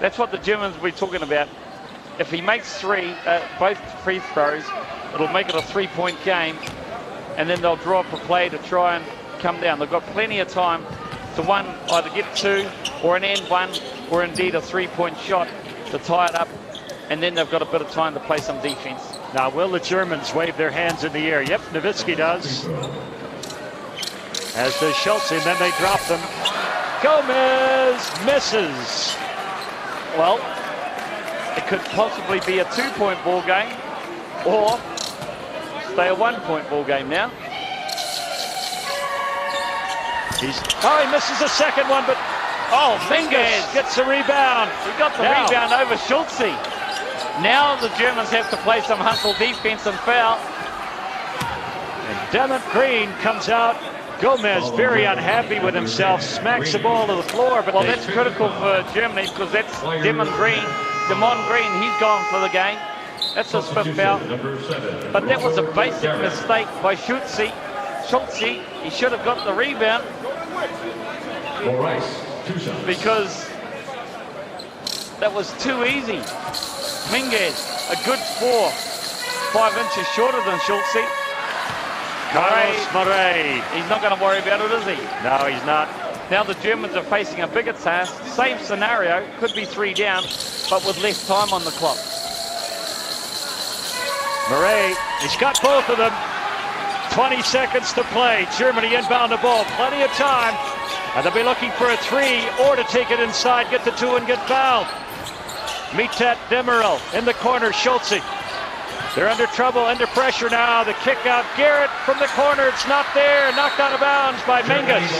that's what the Germans will be talking about. If he makes both free throws, it'll make it a 3-point game, and then they'll draw up a play to try and come down. They've got plenty of time to either get 2 or an end 1, or indeed a 3-point shot to tie it up, and then they've got a bit of time to play some defense. Now, will the Germans wave their hands in the air? Yep, Nowitzki does. As does Schultze, and then they drop them. Gomes misses. Well, it could possibly be a 2-point ball game, or stay a 1-point ball game now. He misses the second one, but Mingas gets the rebound. He got the rebound over Schultze. Now the Germans have to play some hustle defense and foul. And Greene comes out. Gomes very unhappy with himself, smacks the ball to the floor. But that's critical for Germany, because that's Demon Greene. He's gone for the game. That's his 5th foul. But that was a basic mistake by Schultze. He should have got the rebound, Morais, 2 shots. because that was too easy. Mingas, a good 4, 5 inches shorter than Schultze. Morais. He's not going to worry about it, is he? No, he's not. Now the Germans are facing a bigger task. Same scenario, could be 3 down, but with less time on the clock. Morais, he's got both of them. 20 seconds to play. Germany inbound the ball. Plenty of time. And they'll be looking for a 3 or to take it inside, get the 2 and get fouled. Meet that Demerel in the corner. Schultze. They're under trouble, under pressure now. The kick out. Garrett from the corner. It's not there. Knocked out of bounds by Mingas.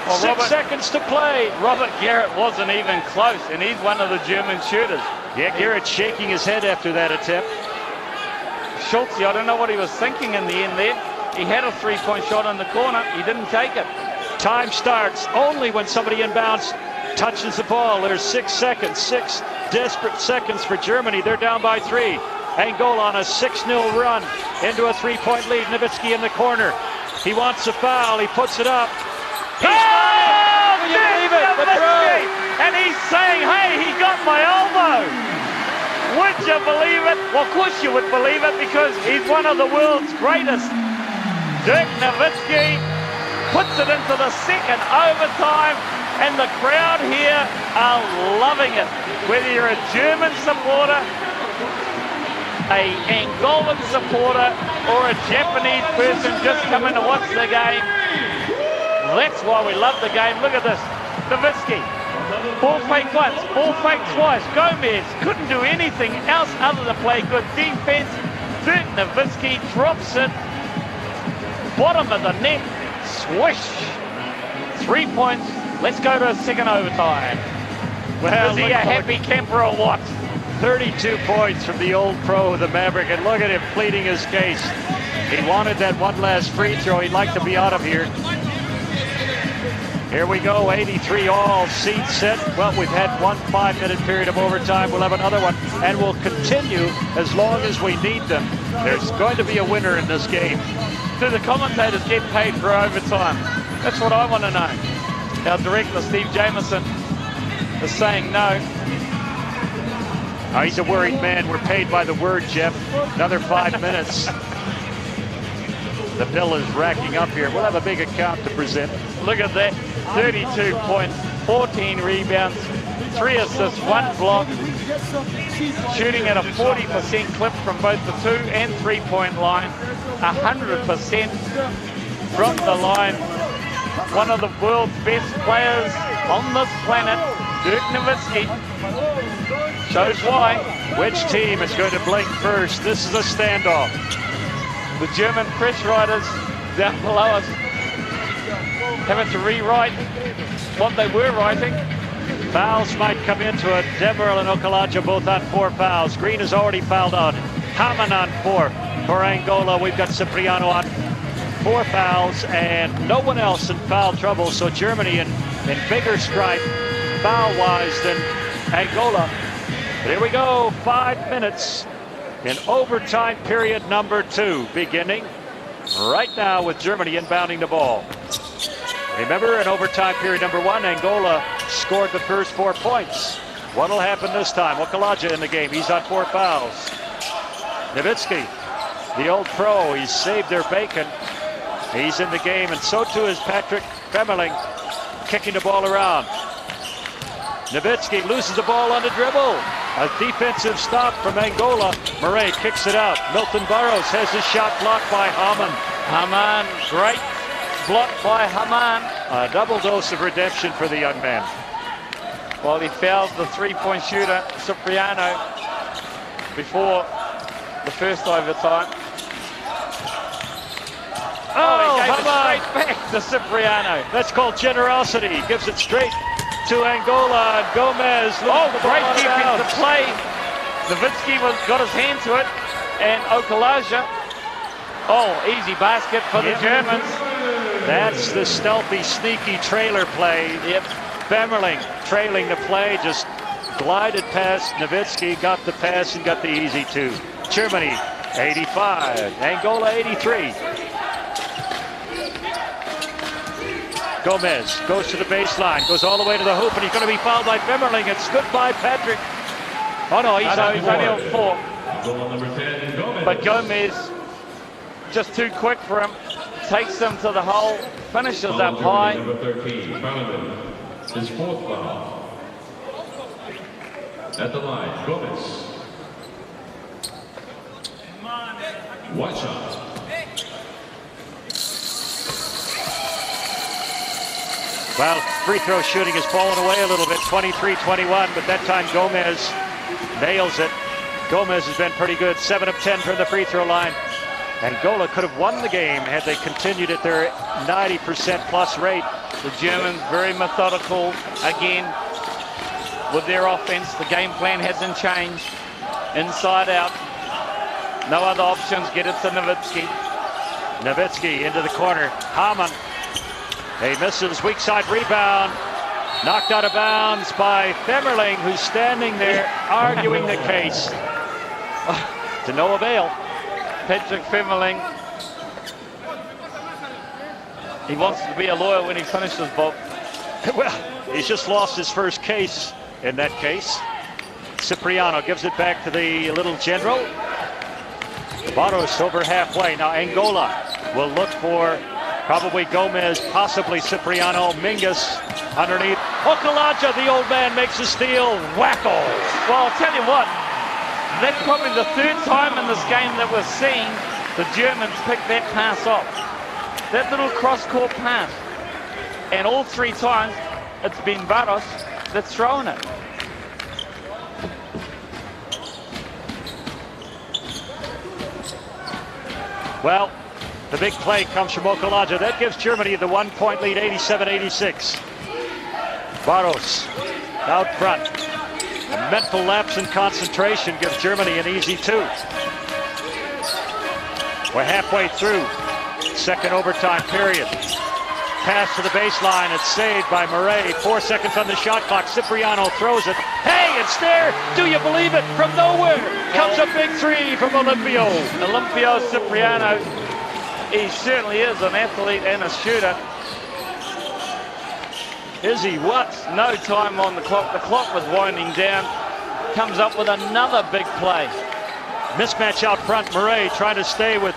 Well, 6 seconds to play. Robert Garrett wasn't even close, and he's one of the German shooters. Yeah, Garrett shaking his head after that attempt. Schultze, I don't know what he was thinking in the end there. He had a 3-point shot in the corner. He didn't take it. Time starts only when somebody inbounds touches the ball. There's 6 seconds. 6 desperate seconds for Germany. They're down by 3. Angola on a 6-0 run into a 3-point lead. Nowitzki in the corner. He wants a foul. He puts it up. He's got it. Will you believe it? The throw. And he's saying, hey, he got my elbow. Would you believe it? Well, of course you would believe it, because he's one of the world's greatest. Dirk Nowitzki puts it into the second overtime, and the crowd here are loving it. Whether you're a German supporter, a Angolan supporter, or a Japanese person just coming to watch the game, that's why we love the game. Look at this. Nowitzki. Ball fake once, ball fake twice. Gomes couldn't do anything else other than play good defense. Dirk Nowitzki drops it. Bottom of the net. Swish. 3 points. Let's go to a second overtime. Well, is he a happy camper or what? 32 points from the old pro, the Maverick, and look at him pleading his case. He wanted that one last free throw. He'd like to be out of here. Here we go, 83 all, seat set. Well, we've had one 5-minute period of overtime. We'll have another one, and we'll continue as long as we need them. There's going to be a winner in this game. Do the commentators get paid for overtime? That's what I want to know. Our director, Steve Jameson, is saying no. Oh, he's a worried man. We're paid by the word, Jeff. Another 5 minutes. The bill is racking up here. We'll have a big account to present. Look at that. 32 points, 14 rebounds, 3 assists, 1 block. Shooting at a 40% clip from both the 2 and 3-point line. 100% from the line. One of the world's best players on this planet, Dirk Nowitzki. Shows why. Which team is going to blink first? This is a standoff. The German press writers down below us having to rewrite what they were writing. Fouls might come into it. Demerel and Okulaja both on 4 fouls. Greene is already fouled out. Hamann on 4 for Angola. We've got Cipriano on 4 fouls and no one else in foul trouble. So Germany in bigger stripe foul-wise than Angola. But here we go, 5 minutes in overtime period number 2, beginning right now with Germany inbounding the ball. Remember, in overtime period number 1, Angola scored the first 4 points. What'll happen this time? Okulaja in the game. He's on 4 fouls. Nowitzki, the old pro, he's saved their bacon. He's in the game, and so too is Patrick Femerling, kicking the ball around. Nowitzki loses the ball on the dribble. A defensive stop from Angola. Morais kicks it out. Milton Barros has his shot blocked by Hamann. Hamann, great block by Hamann. A double dose of redemption for the young man. Well, he fouled the 3-point shooter, Cipriano, before the first overtime. Oh, he gave it straight back to Cipriano. That's called generosity. He gives it straight to Angola. Gomes. Oh, great defensive play. Nowitzki got his hand to it, and Okulaja. Oh, easy basket for the Germans. That's the stealthy, sneaky trailer play. Yep. Femerling trailing the play, just glided past Nowitzki, got the pass and got the easy 2. Germany 85, Angola 83. Gomes goes to the baseline, goes all the way to the hoop, and he's going to be fouled by Femerling. It's good by Patrick. Oh no, he's only on 4. But Gomes, just too quick for him, takes him to the hole, finishes up high. Number 13, his 4th foul. At the line, Gomes. One shot. Well, free throw shooting has fallen away a little bit, 23-21, but that time Gomes nails it. Gomes has been pretty good, 7 of 10 from the free throw line. Angola could have won the game had they continued at their 90% plus rate. The Germans very methodical again with their offense. The game plan hasn't changed. Inside out. No other options. Get it to Nowitzki. Nowitzki into the corner. Hamann. He misses. Weak side rebound. Knocked out of bounds by Femerling, who's standing there arguing the case. To no avail. Patrick Femerling. He wants to be a lawyer when he finishes, Bob. Well, he's just lost his first case in that case. Cipriano gives it back to the little general. Barros over halfway. Now Angola will look for probably Gomes, possibly Cipriano. Mingas underneath. Okulaja, the old man, makes a steal. Wacko. Well, I'll tell you what. That's probably the third time in this game that we're seeing the Germans pick that pass off. That little cross-court pass. And all three times, it's been Barros that's thrown it. Well, the big play comes from Okulaja. That gives Germany the 1-point lead, 87-86. Barros out front. A mental lapse in concentration gives Germany an easy 2. We're halfway through second overtime period. Pass to the baseline. It's saved by Morais. 4 seconds on the shot clock. Cipriano throws it. Hey, it's there. Do you believe it? From nowhere comes a big 3 from Olympio. Cipriano, he certainly is an athlete and a shooter. Is he what? No time on the clock. The clock was winding down. Comes up with another big play. Mismatch out front. Morais trying to stay with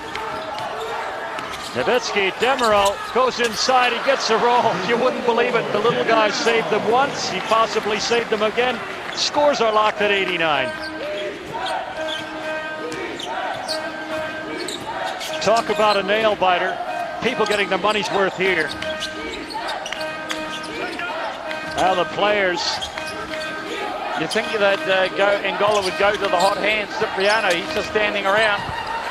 Nowitzki. Demerol goes inside. He gets a roll. You wouldn't believe it. The little guy saved them once. He possibly saved them again. Scores are locked at 89. Talk about a nail biter. People getting their money's worth here. Now the players. You think that Angola would go to the hot hand. Cipriano, he's just standing around.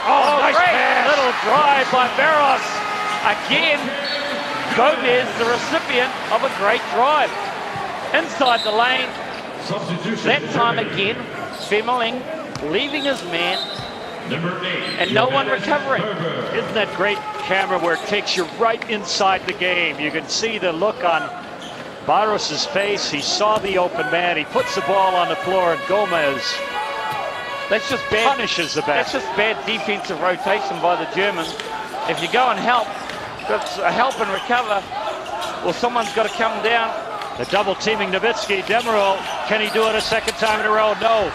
Oh, nice great pass. Little drive by Barros. Again, Gomes, the recipient of a great drive. Inside the lane. That time again, Femerling leaving his man. Number 8. And no one recovering. Isn't that great camera where it takes you right inside the game? You can see the look on Barros' face. He saw the open man. He puts the ball on the floor, and Gomes That's just bad. Punishes the That's basket. just bad defensive rotation by the Germans. If you go and help and recover, well, someone's got to come down. The double teaming Nowitzki. Demerol, can he do it a second time in a row? No.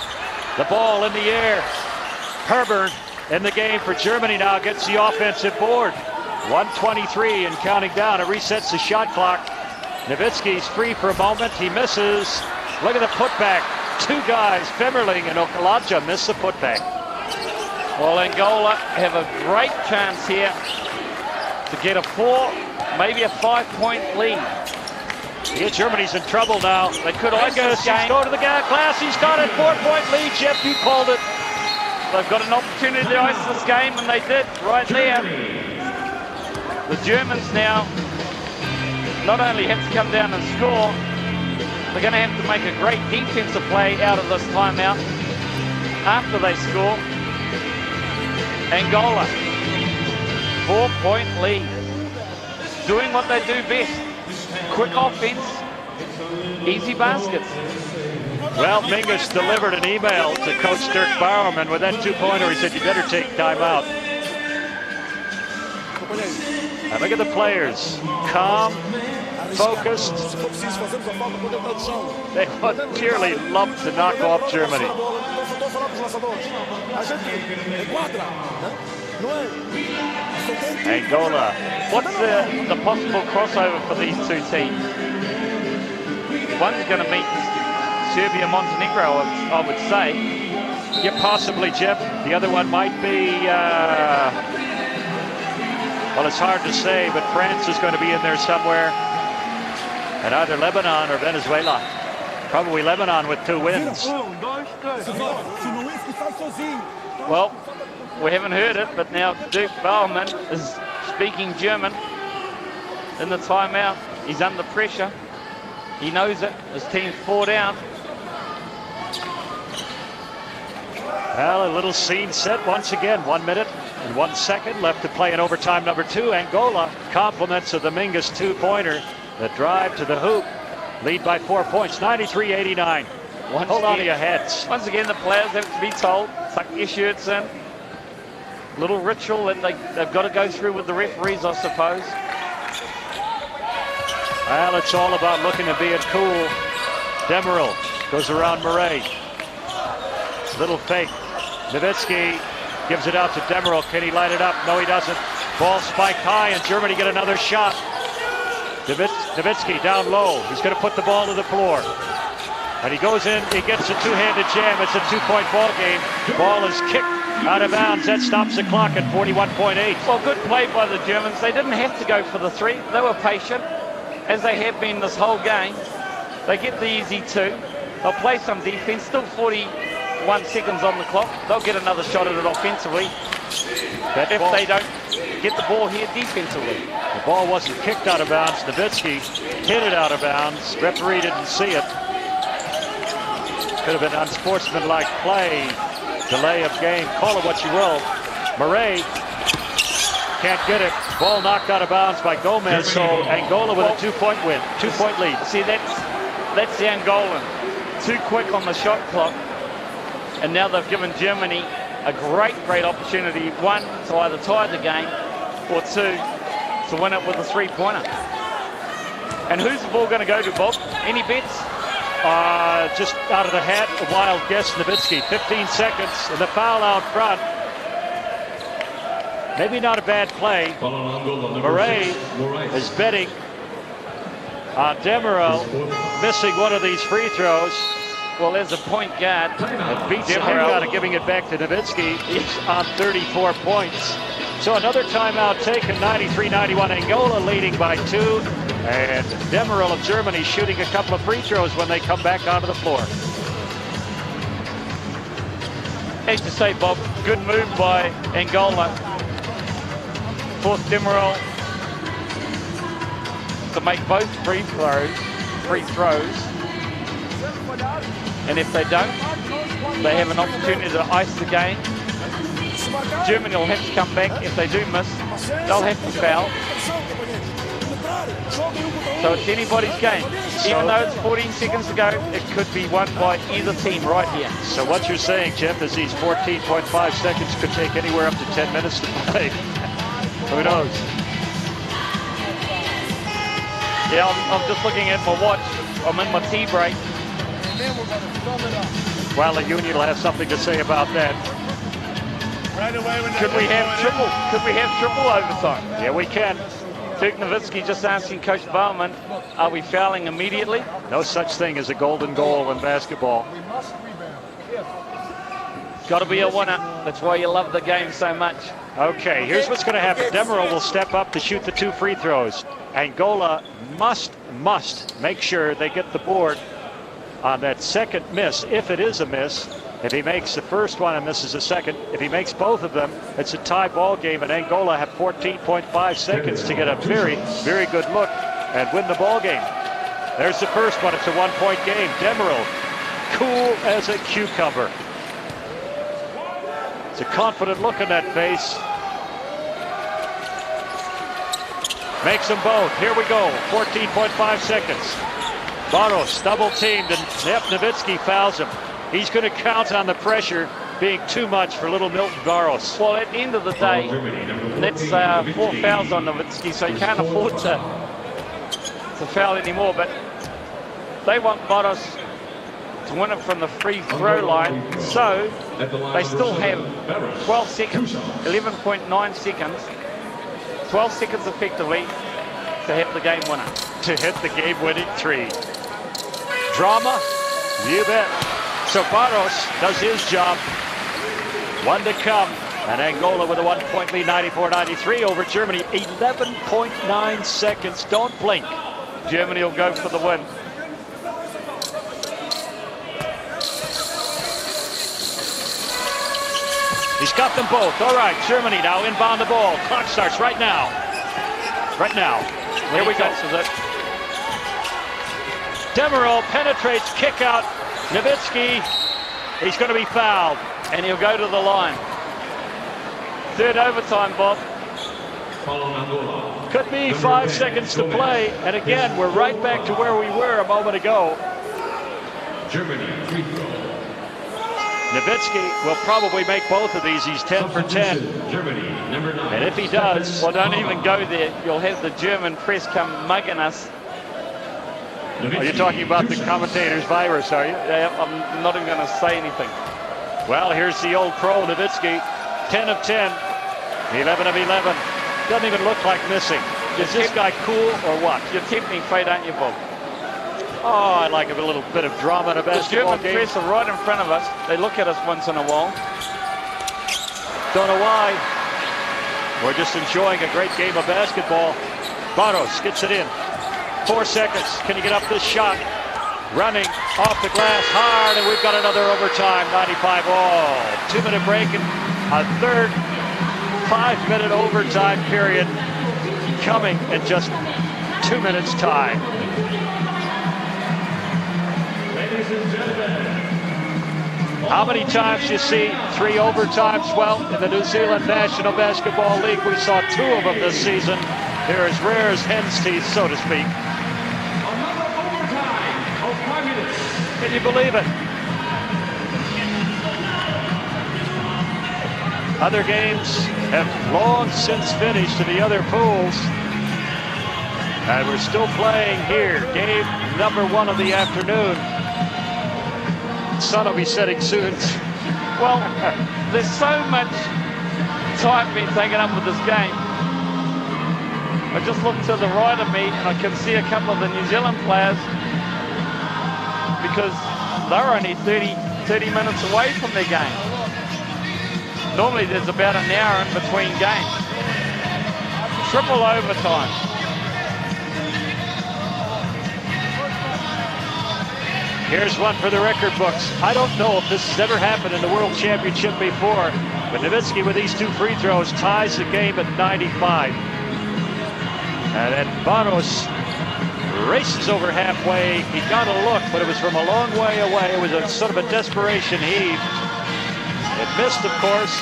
The ball in the air. Herber in the game for Germany now gets the offensive board. 1:23 and counting down. It resets the shot clock. Nowitzki's free for a moment. He misses. Look at the putback. Two guys, Femerling and Okulaja, miss the putback. Well, Angola have a great chance here to get a 4, maybe a 5-point lead. Yeah, Germany's in trouble now. They could ice this game. He's going to the glass. He's got it. 4-point lead. Jeff, you called it. They've got an opportunity to ice this game, and they did right there. The Germans now not only have to come down and score, they're going to have to make a great defensive play out of this timeout after they score. Angola, 4-point lead. Doing what they do best. Quick offense, easy baskets. Well, Mingas delivered an email to Coach Dirk Bauerman with that 2-pointer. He said, you better take time out. Now look at the players. Calm, focused. They would dearly love to knock off Germany. Angola. What's the possible crossover for these two teams? One's going to meet Serbia, Montenegro, I would say. Yeah, possibly, Jeff. The other one might be, well, it's hard to say, but France is going to be in there somewhere. And either Lebanon or Venezuela. Probably Lebanon with 2 wins. Well, we haven't heard it, but now Dirk Baumann is speaking German in the timeout. He's under pressure. He knows it. His team's 4 down. Well, a little scene set once again. 1 minute and 1 second left to play in overtime number 2. Angola, compliments of the Mingas 2-pointer. The drive to the hoop. Lead by 4 points, 93-89. Hold on to your heads. Once again, the players have to be told, tuck your shirts in. Little ritual that they've got to go through with the referees, I suppose. Well, it's all about looking and being cool. Demeril goes around Morais. Little fake. Nowitzki gives it out to Demeril. Can he light it up? No, he doesn't. Ball spiked high, and Germany get another shot. Nowitzki down low. He's going to put the ball to the floor. And he goes in, he gets a 2-handed jam. It's a 2-point ball game. Ball is kicked out of bounds. That stops the clock at 41.8. Well, good play by the Germans. They didn't have to go for the 3. They were patient, as they have been this whole game. They get the easy 2. They'll play some defense. Still 41 seconds on the clock. They'll get another shot at it offensively. If they don't get the ball here defensively. The ball wasn't kicked out of bounds. Nowitzki hit it out of bounds. Referee didn't see it. Could have been unsportsmanlike play. Delay of game. Call it what you will. Morais can't get it. Ball knocked out of bounds by Gomes. So Angola with a 2-point win. 2-point lead. See, that's the Angolan. Too quick on the shot clock. And now they've given Germany a great opportunity. 1, to either tie the game, or 2, to win it with a 3-pointer. And who's the ball going to go to, Bob? Any bets? Just out of the hat, a wild guess, Nowitzki. 15 seconds, and the foul out front. Maybe not a bad play. Morais is betting on Demeril missing one of these free throws. Well, there's a point guard. It beats the heck out of giving it back to Nowitzki. He's on 34 points. So another timeout taken, 93-91. Angola leading by 2. And Demeril of Germany shooting a couple of free throws when they come back onto the floor. As you say, Bob, good move by Angola. Forced Demeril to make both free throws. And if they don't, they have an opportunity to ice the game. Germany will have to come back. If they do miss, they'll have to foul. So it's anybody's game. Even though it's 14 seconds to go, it could be won by either team right here. So what you're saying, Jeff, is these 14.5 seconds could take anywhere up to 10 minutes to play. Who knows? Yeah, I'm just looking at my watch. I'm in my tea break. Well, the union will have something to say about that. Could we have triple overtime? Yeah, we can. Dirk Nowitzki just asking Coach Baumann, are we fouling immediately? No such thing as a golden goal in basketball. Got to be a winner. That's why you love the game so much. Okay, here's what's going to happen. Demeril will step up to shoot the 2 free throws. Angola must make sure they get the board on that second miss, if it is a miss. If he makes the first one and misses the second, if he makes both of them, it's a tie ball game, and Angola have 14.5 seconds to get a very good look and win the ball game. There's the first one. It's a 1-point game. Demeril, cool as a cucumber. It's a confident look in that face. Makes them both. Here we go. 14.5 seconds. Barros double teamed, and Nowitzki fouls him. He's going to count on the pressure being too much for little Milton Barros. Well, at the end of the day, that's 4 fouls on Nowitzki, so he can't afford to foul anymore. But they want Barros to win it from the free throw line, so they still have 12 seconds, 11.9 seconds, 12 seconds effectively to hit the game winner. To hit the game-winning 3. Drama? You bet. So Barros does his job. One to come. And Angola with a 1-point lead, 94-93 over Germany. 11.9 seconds. Don't blink. Germany will go for the win. He's got them both. All right, Germany now inbound the ball. Clock starts right now. Right now. Here we go. Demerol penetrates, kick out. Nowitzki, he's going to be fouled. And he'll go to the line. Third overtime, Bob. Could be 5 seconds to play. And again, we're right back to where we were a moment ago. Germany, free throw. Nowitzki will probably make both of these. He's 10 for 10. Germany, number 9. And if he does, well, don't even go there. You'll have the German press come mugging us. Are you talking about the commentator's virus, are you? Yeah, I'm not even going to say anything. Well, here's the old pro, Nowitzki. 10 of 10. 11 of 11. Doesn't even look like missing. Is this guy cool or what? You're tempting fate, aren't you, Bob? Oh, I like a little bit of drama in a basketball game. The German press are right in front of us. They look at us once in a while. Don't know why. We're just enjoying a great game of basketball. Barros gets it in. 4 seconds. Can he get up this shot? Running off the glass hard, and we've got another overtime. 95 all. 2-minute break and a third 5-minute overtime period coming in just 2 minutes time. Ladies and gentlemen. How many times do you see 3 overtimes? Well, in the New Zealand National Basketball League, we saw 2 of them this season. They're as rare as hen's teeth, so to speak. Another overtime of 5 minutes. Can you believe it? Other games have long since finished in the other pools. And we're still playing here. Game number 1 of the afternoon. Sun will be setting soon. Well, there's so much time being taken up with this game. I just look to the right of me and I can see a couple of the New Zealand players because they're only 30 minutes away from their game. Normally there's about an hour in between games. Triple overtime. Here's one for the record books. I don't know if this has ever happened in the World Championship before, but Nowitzki with these 2 free throws ties the game at 95. And then Barros races over halfway. He got a look, but it was from a long way away. It was a sort of a desperation heave. It missed, of course.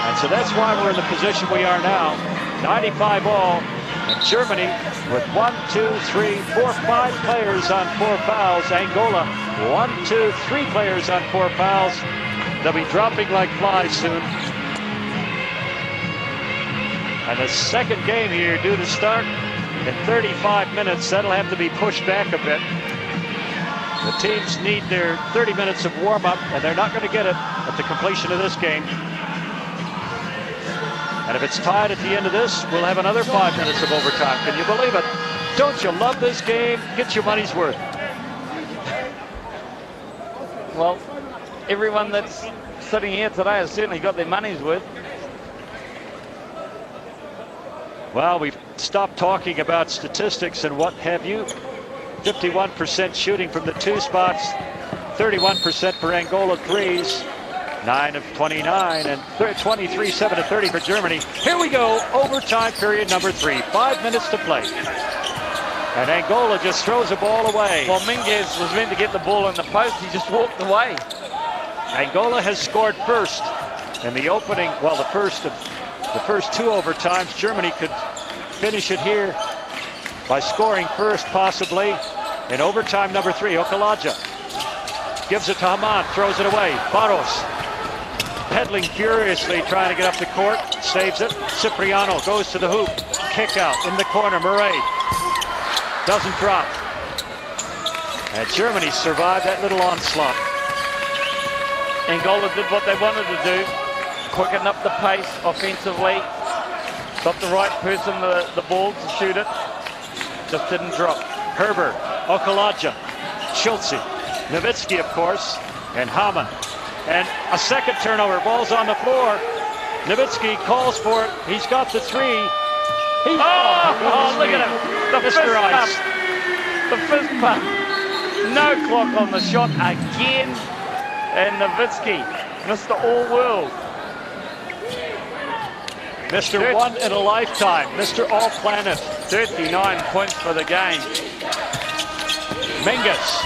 And so that's why we're in the position we are now. 95 all. And Germany with 1, 2, 3, 4, 5 players on 4 fouls. Angola, 1, 2, 3 players on 4 fouls. They'll be dropping like flies soon. And the second game here due to start in 35 minutes. That'll have to be pushed back a bit. The teams need their 30 minutes of warm-up, and they're not going to get it at the completion of this game. And if it's tied at the end of this, we'll have another 5 minutes of overtime. Can you believe it? Don't you love this game? Get your money's worth. Well, everyone that's sitting here today has certainly got their money's worth. Well, we've stopped talking about statistics and what have you. 51% shooting from the 2 spots, 31% for Angola threes. 9 of 29 and 23, 7 of 30 for Germany. Here we go, overtime period number 3. 5 minutes to play. And Angola just throws the ball away. Well, Mingas was meant to get the ball in the post. He just walked away. Angola has scored first in the opening, well, the first 2 overtimes. Germany could finish it here by scoring first, possibly. In overtime number 3, Okulaja gives it to Haman, throws it away. Barros pedaling furiously, trying to get up the court, saves it. Cipriano goes to the hoop, kick out in the corner. Morais doesn't drop. And Germany survived that little onslaught. Angola did what they wanted to do, quicken up the pace offensively, got the right person the ball to shoot it, just didn't drop. Herbert, Okulaja, Schultze, Nowitzki, of course, and Haman. And a second turnover. Ball's on the floor. Nowitzki calls for it. He's got the three. Look at him. The fist pump. The fist pump. No clock on the shot again. And Nowitzki, Mr. All-World. Mr. One in a lifetime. Mr. All-Planet. 39 points for the game. Mingas,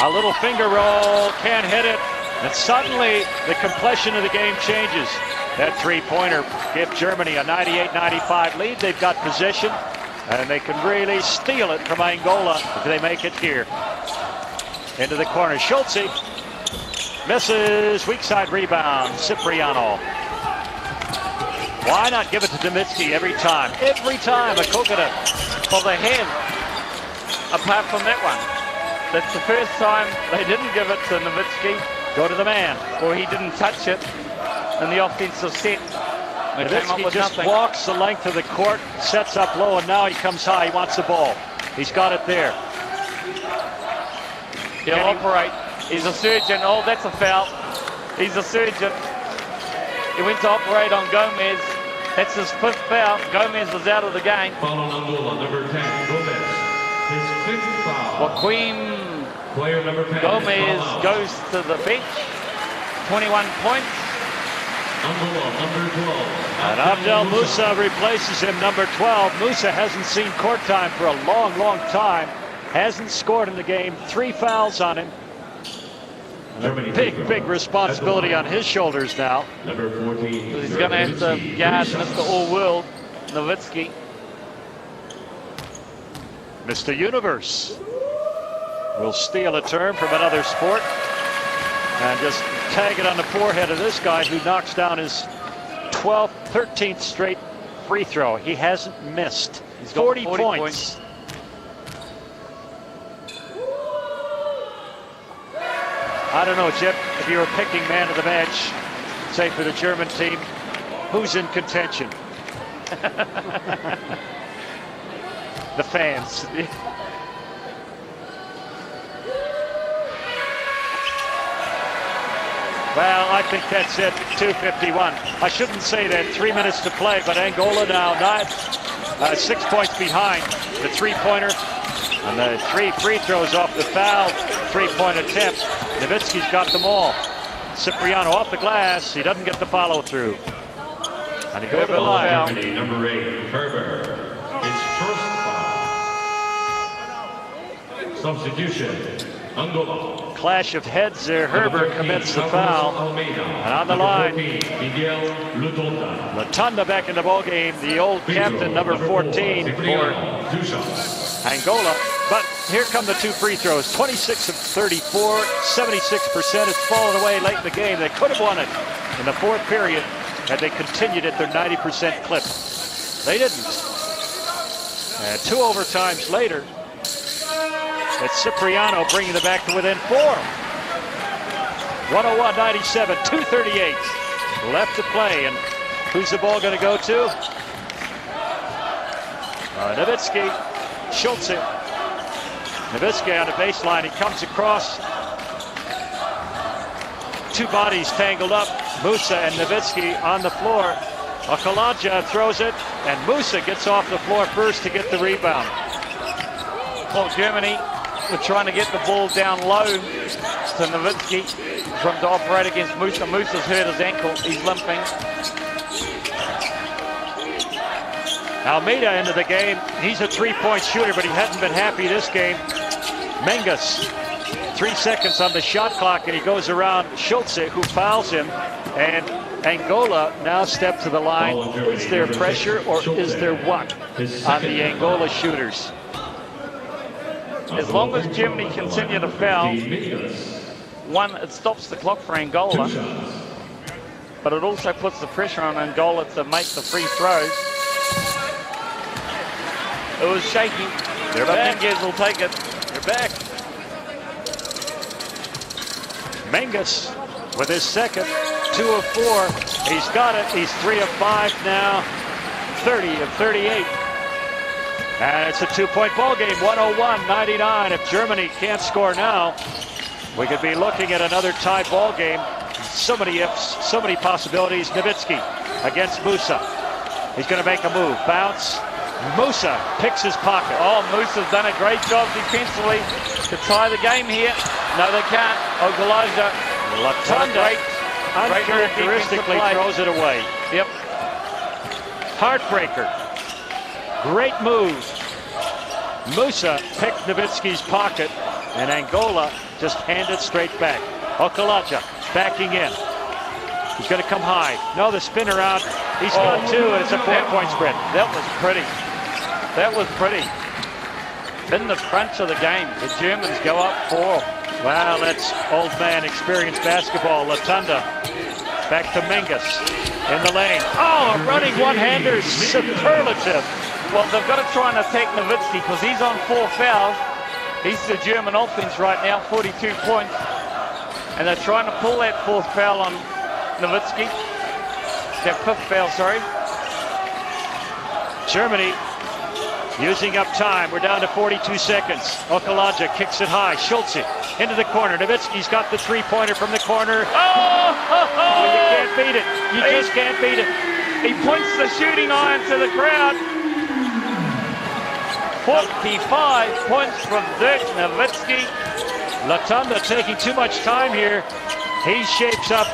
a little finger roll, can't hit it. And suddenly, the complexion of the game changes. That three-pointer gives Germany a 98-95 lead. They've got possession, and they can really steal it from Angola if they make it here. Into the corner, Schultze misses, weak side rebound, Cipriano. Why not give it to Nowitzki every time? Every time, a coconut. Well, they have, apart from that one. That's the first time they didn't give it to Nowitzki. Go to the man. Or he didn't touch it in the offensive set. Nowitzki just walks the length of the court, sets up low, and now he comes high. He wants the ball. He's got it there. He'll operate. He's a surgeon. Oh, that's a foul. He's a surgeon. He went to operate on Gomes. That's his fifth foul. Gomes is out of the game. Foul on Angola, number 10, Gomes. His fifth foul. Joaquim Player number 10. Gomes goes to the bench. 21 points. Angola, number 12. And Abdel Musa replaces him, number 12. Musa hasn't seen court time for a long, long time. Hasn't scored in the game. 3 fouls on him. Big responsibility on his shoulders now. Number 14. He's going to have to guard Mr. All-World, Nowitzki. Mr. Universe will steal a term from another sport and just tag it on the forehead of this guy who knocks down his 13th straight free throw. He hasn't missed. He's got 40 points. I don't know, Chip, if you were picking man of the match, say for the German team, who's in contention? The fans. Well, I think that's it, 2:51. I shouldn't say that, 3 minutes to play, but Angola now 6 points behind. The three-pointer and the 3 free throws off the foul, 3-point attempt. Nowitzki's got them all. Cipriano off the glass, he doesn't get the follow-through. And he goes to the line. Germany, number 8, Herber. His first foul. Substitution, Angola. Clash of heads there. Herber commits the foul. And on the line, Lutunda back in the ball game. The old captain, number 14 for Angola. But here come the 2 free throws. 26 of 34, 76%. It's fallen away late in the game. They could have won it in the 4th period had they continued at their 90% clip. They didn't. And 2 overtimes later, it's Cipriano bringing it back to within 4. 101-97, 2:38 left to play. And who's the ball going to go to? Nowitzki, Schultze. Nowitzki on the baseline. He comes across. 2 bodies tangled up. Musa and Nowitzki on the floor. Okulaja throws it, and Musa gets off the floor first to get the rebound. Well, Germany were trying to get the ball down low to Nowitzki from to operate against Musa. Musa's hurt his ankle. He's limping. Almeida into the game. He's a 3-point shooter, but he hasn't been happy this game. Mingas, 3 seconds on the shot clock, and he goes around Schultze, who fouls him. And Angola now step to the line. Is there pressure, or is there what on the Angola shooters? As long as Germany continue to foul, one, it stops the clock for Angola, but it also puts the pressure on Angola to make the free throws. It was shaky. They're back. Mingas will take it. They're back. Mingas with his second, 2 of 4. He's got it. He's 3 of 5 now. 30 of 38. And it's a 2-point ball game, 101-99. If Germany can't score now, we could be looking at another tie ball game. So many ifs, so many possibilities. Nowitzki against Musa. He's going to make a move. Bounce. Musa picks his pocket. Oh, Musa's done a great job defensively to tie the game here. No, they can't. Okulaja. Latunda uncharacteristically throws it away. Yep. Heartbreaker. Great move. Musa picked Nowitzki's pocket, and Angola just handed straight back. Okulaja backing in. He's going to come high. No, the spin around. He's got two, and it's a 4-point spread. That was pretty. That was pretty. In the crunch of the game, the Germans go up 4. Wow, that's old man experience basketball. Latunda back to Mingas in the lane. Oh, a running one-hander, superlative. Well, they've got to try and attack Nowitzki because he's on 4 fouls. He's the German offense right now, 42 points. And they're trying to pull that 4th foul on Nowitzki. That 5th foul, sorry. Germany using up time. We're down to 42 seconds. Okulaja kicks it high. Schultze into the corner. Nowitzki's got the 3-pointer from the corner. Oh, you can't beat it. You just can't beat it. He points the shooting iron to the crowd. 45 points from Dirk Nowitzki. Latunda taking too much time here. He shapes up.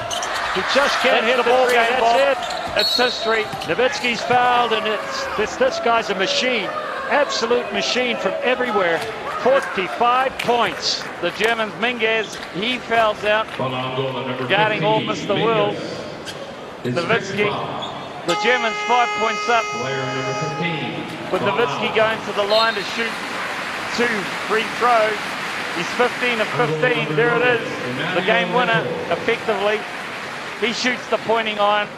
He just can't hit a ball. That's it. It's history. Nowitzki's fouled, and this guy's a machine. Absolute machine from everywhere. 45 points. The German's Mingas, he fouls out, guarding almost the world. Nowitzki, the Germans 5 points up. With Nowitzki going to the line to shoot 2 free throws. He's 15 of 15. There it is. The game winner, effectively. He shoots the pointing iron.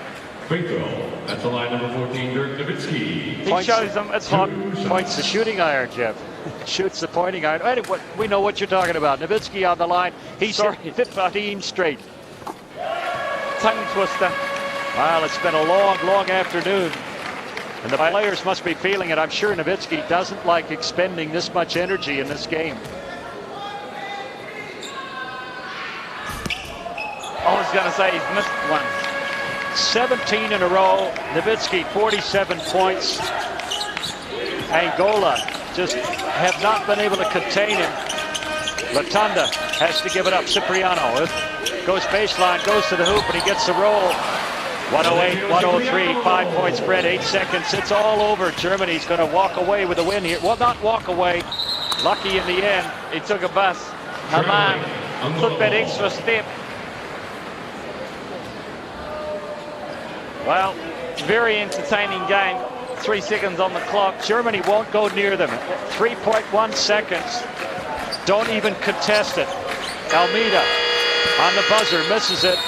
Free throw. That's the line number 14, Dirk Nowitzki. He shows them it's hot. Points the shooting iron, Jeff. Shoots the pointing iron. Anyway, we know what you're talking about. Nowitzki on the line. He's hit 15 straight. Tongue twister. Well, it's been a long, long afternoon. And the players must be feeling it. I'm sure Nowitzki doesn't like expending this much energy in this game. I was going to say he's missed one. 17 in a row. Nowitzki, 47 points. Angola just have not been able to contain him. Latunda has to give it up. Cipriano goes baseline, goes to the hoop, and he gets the roll. 108, 103, 5-point spread, 8 seconds. It's all over. Germany's going to walk away with a win here. Well, not walk away. Lucky in the end. He took a bus. Haman took that extra step. Well, very entertaining game. 3 seconds on the clock. Germany won't go near them. 3.1 seconds. Don't even contest it. Almeida on the buzzer, misses it.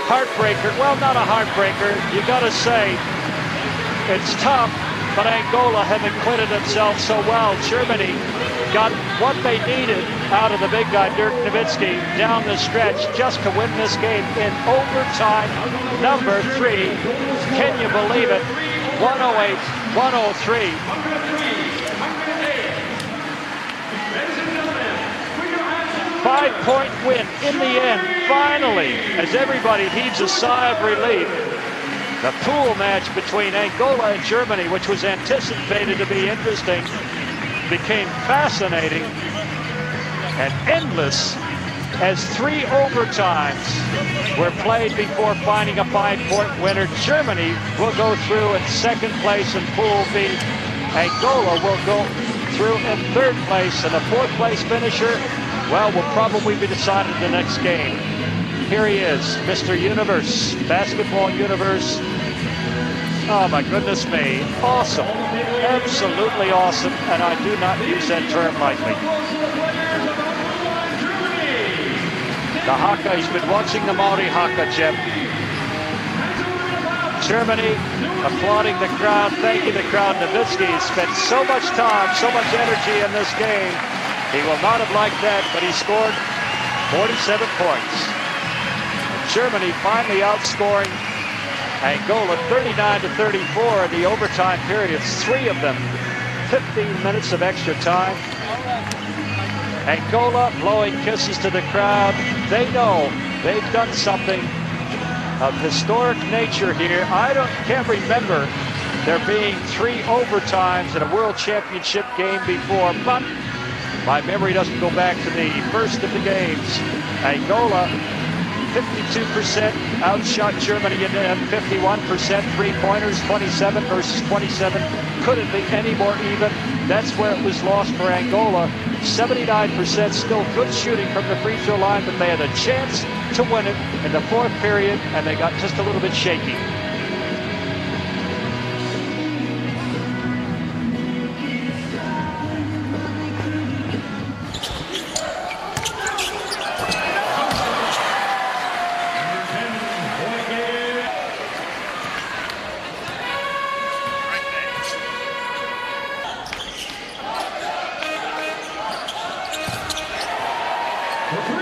Heartbreaker. Well, not a heartbreaker. You got to say it's tough, but Angola have acquitted themselves so well. Germany got what they needed out of the big guy, Dirk Nowitzki, down the stretch just to win this game in overtime number 3. Can you believe it? 108, 103. Five-point win in the end, finally, as everybody heaves a sigh of relief. The pool match between Angola and Germany, which was anticipated to be interesting, became fascinating and endless as 3 overtimes were played before finding a 5-point winner. Germany will go through in 2nd place in Pool B. Angola will go through in 3rd place, and the 4th place finisher, well, will probably be decided in the next game. Here he is, Mr. Universe, Basketball Universe. Oh my goodness me, awesome, absolutely awesome, and I do not use that term lightly. The haka, he's been watching the Maori haka, Jeff. Germany applauding the crowd, thanking the crowd. Nowitzki spent so much time, so much energy in this game. He will not have liked that, but he scored 47 points. Germany finally outscoring Angola 39-34 in the overtime period. It's 3 of them, 15 minutes of extra time. Angola blowing kisses to the crowd. They know they've done something of historic nature here. I can't remember there being 3 overtimes in a World Championship game before, but my memory doesn't go back to the first of the games. Angola, 52% outshot Germany in 51%, three-pointers, 27 versus 27. Couldn't be any more even. That's where it was lost for Angola. 79% still good shooting from the free throw line, but they had a chance to win it in the fourth period, and they got just a little bit shaky. For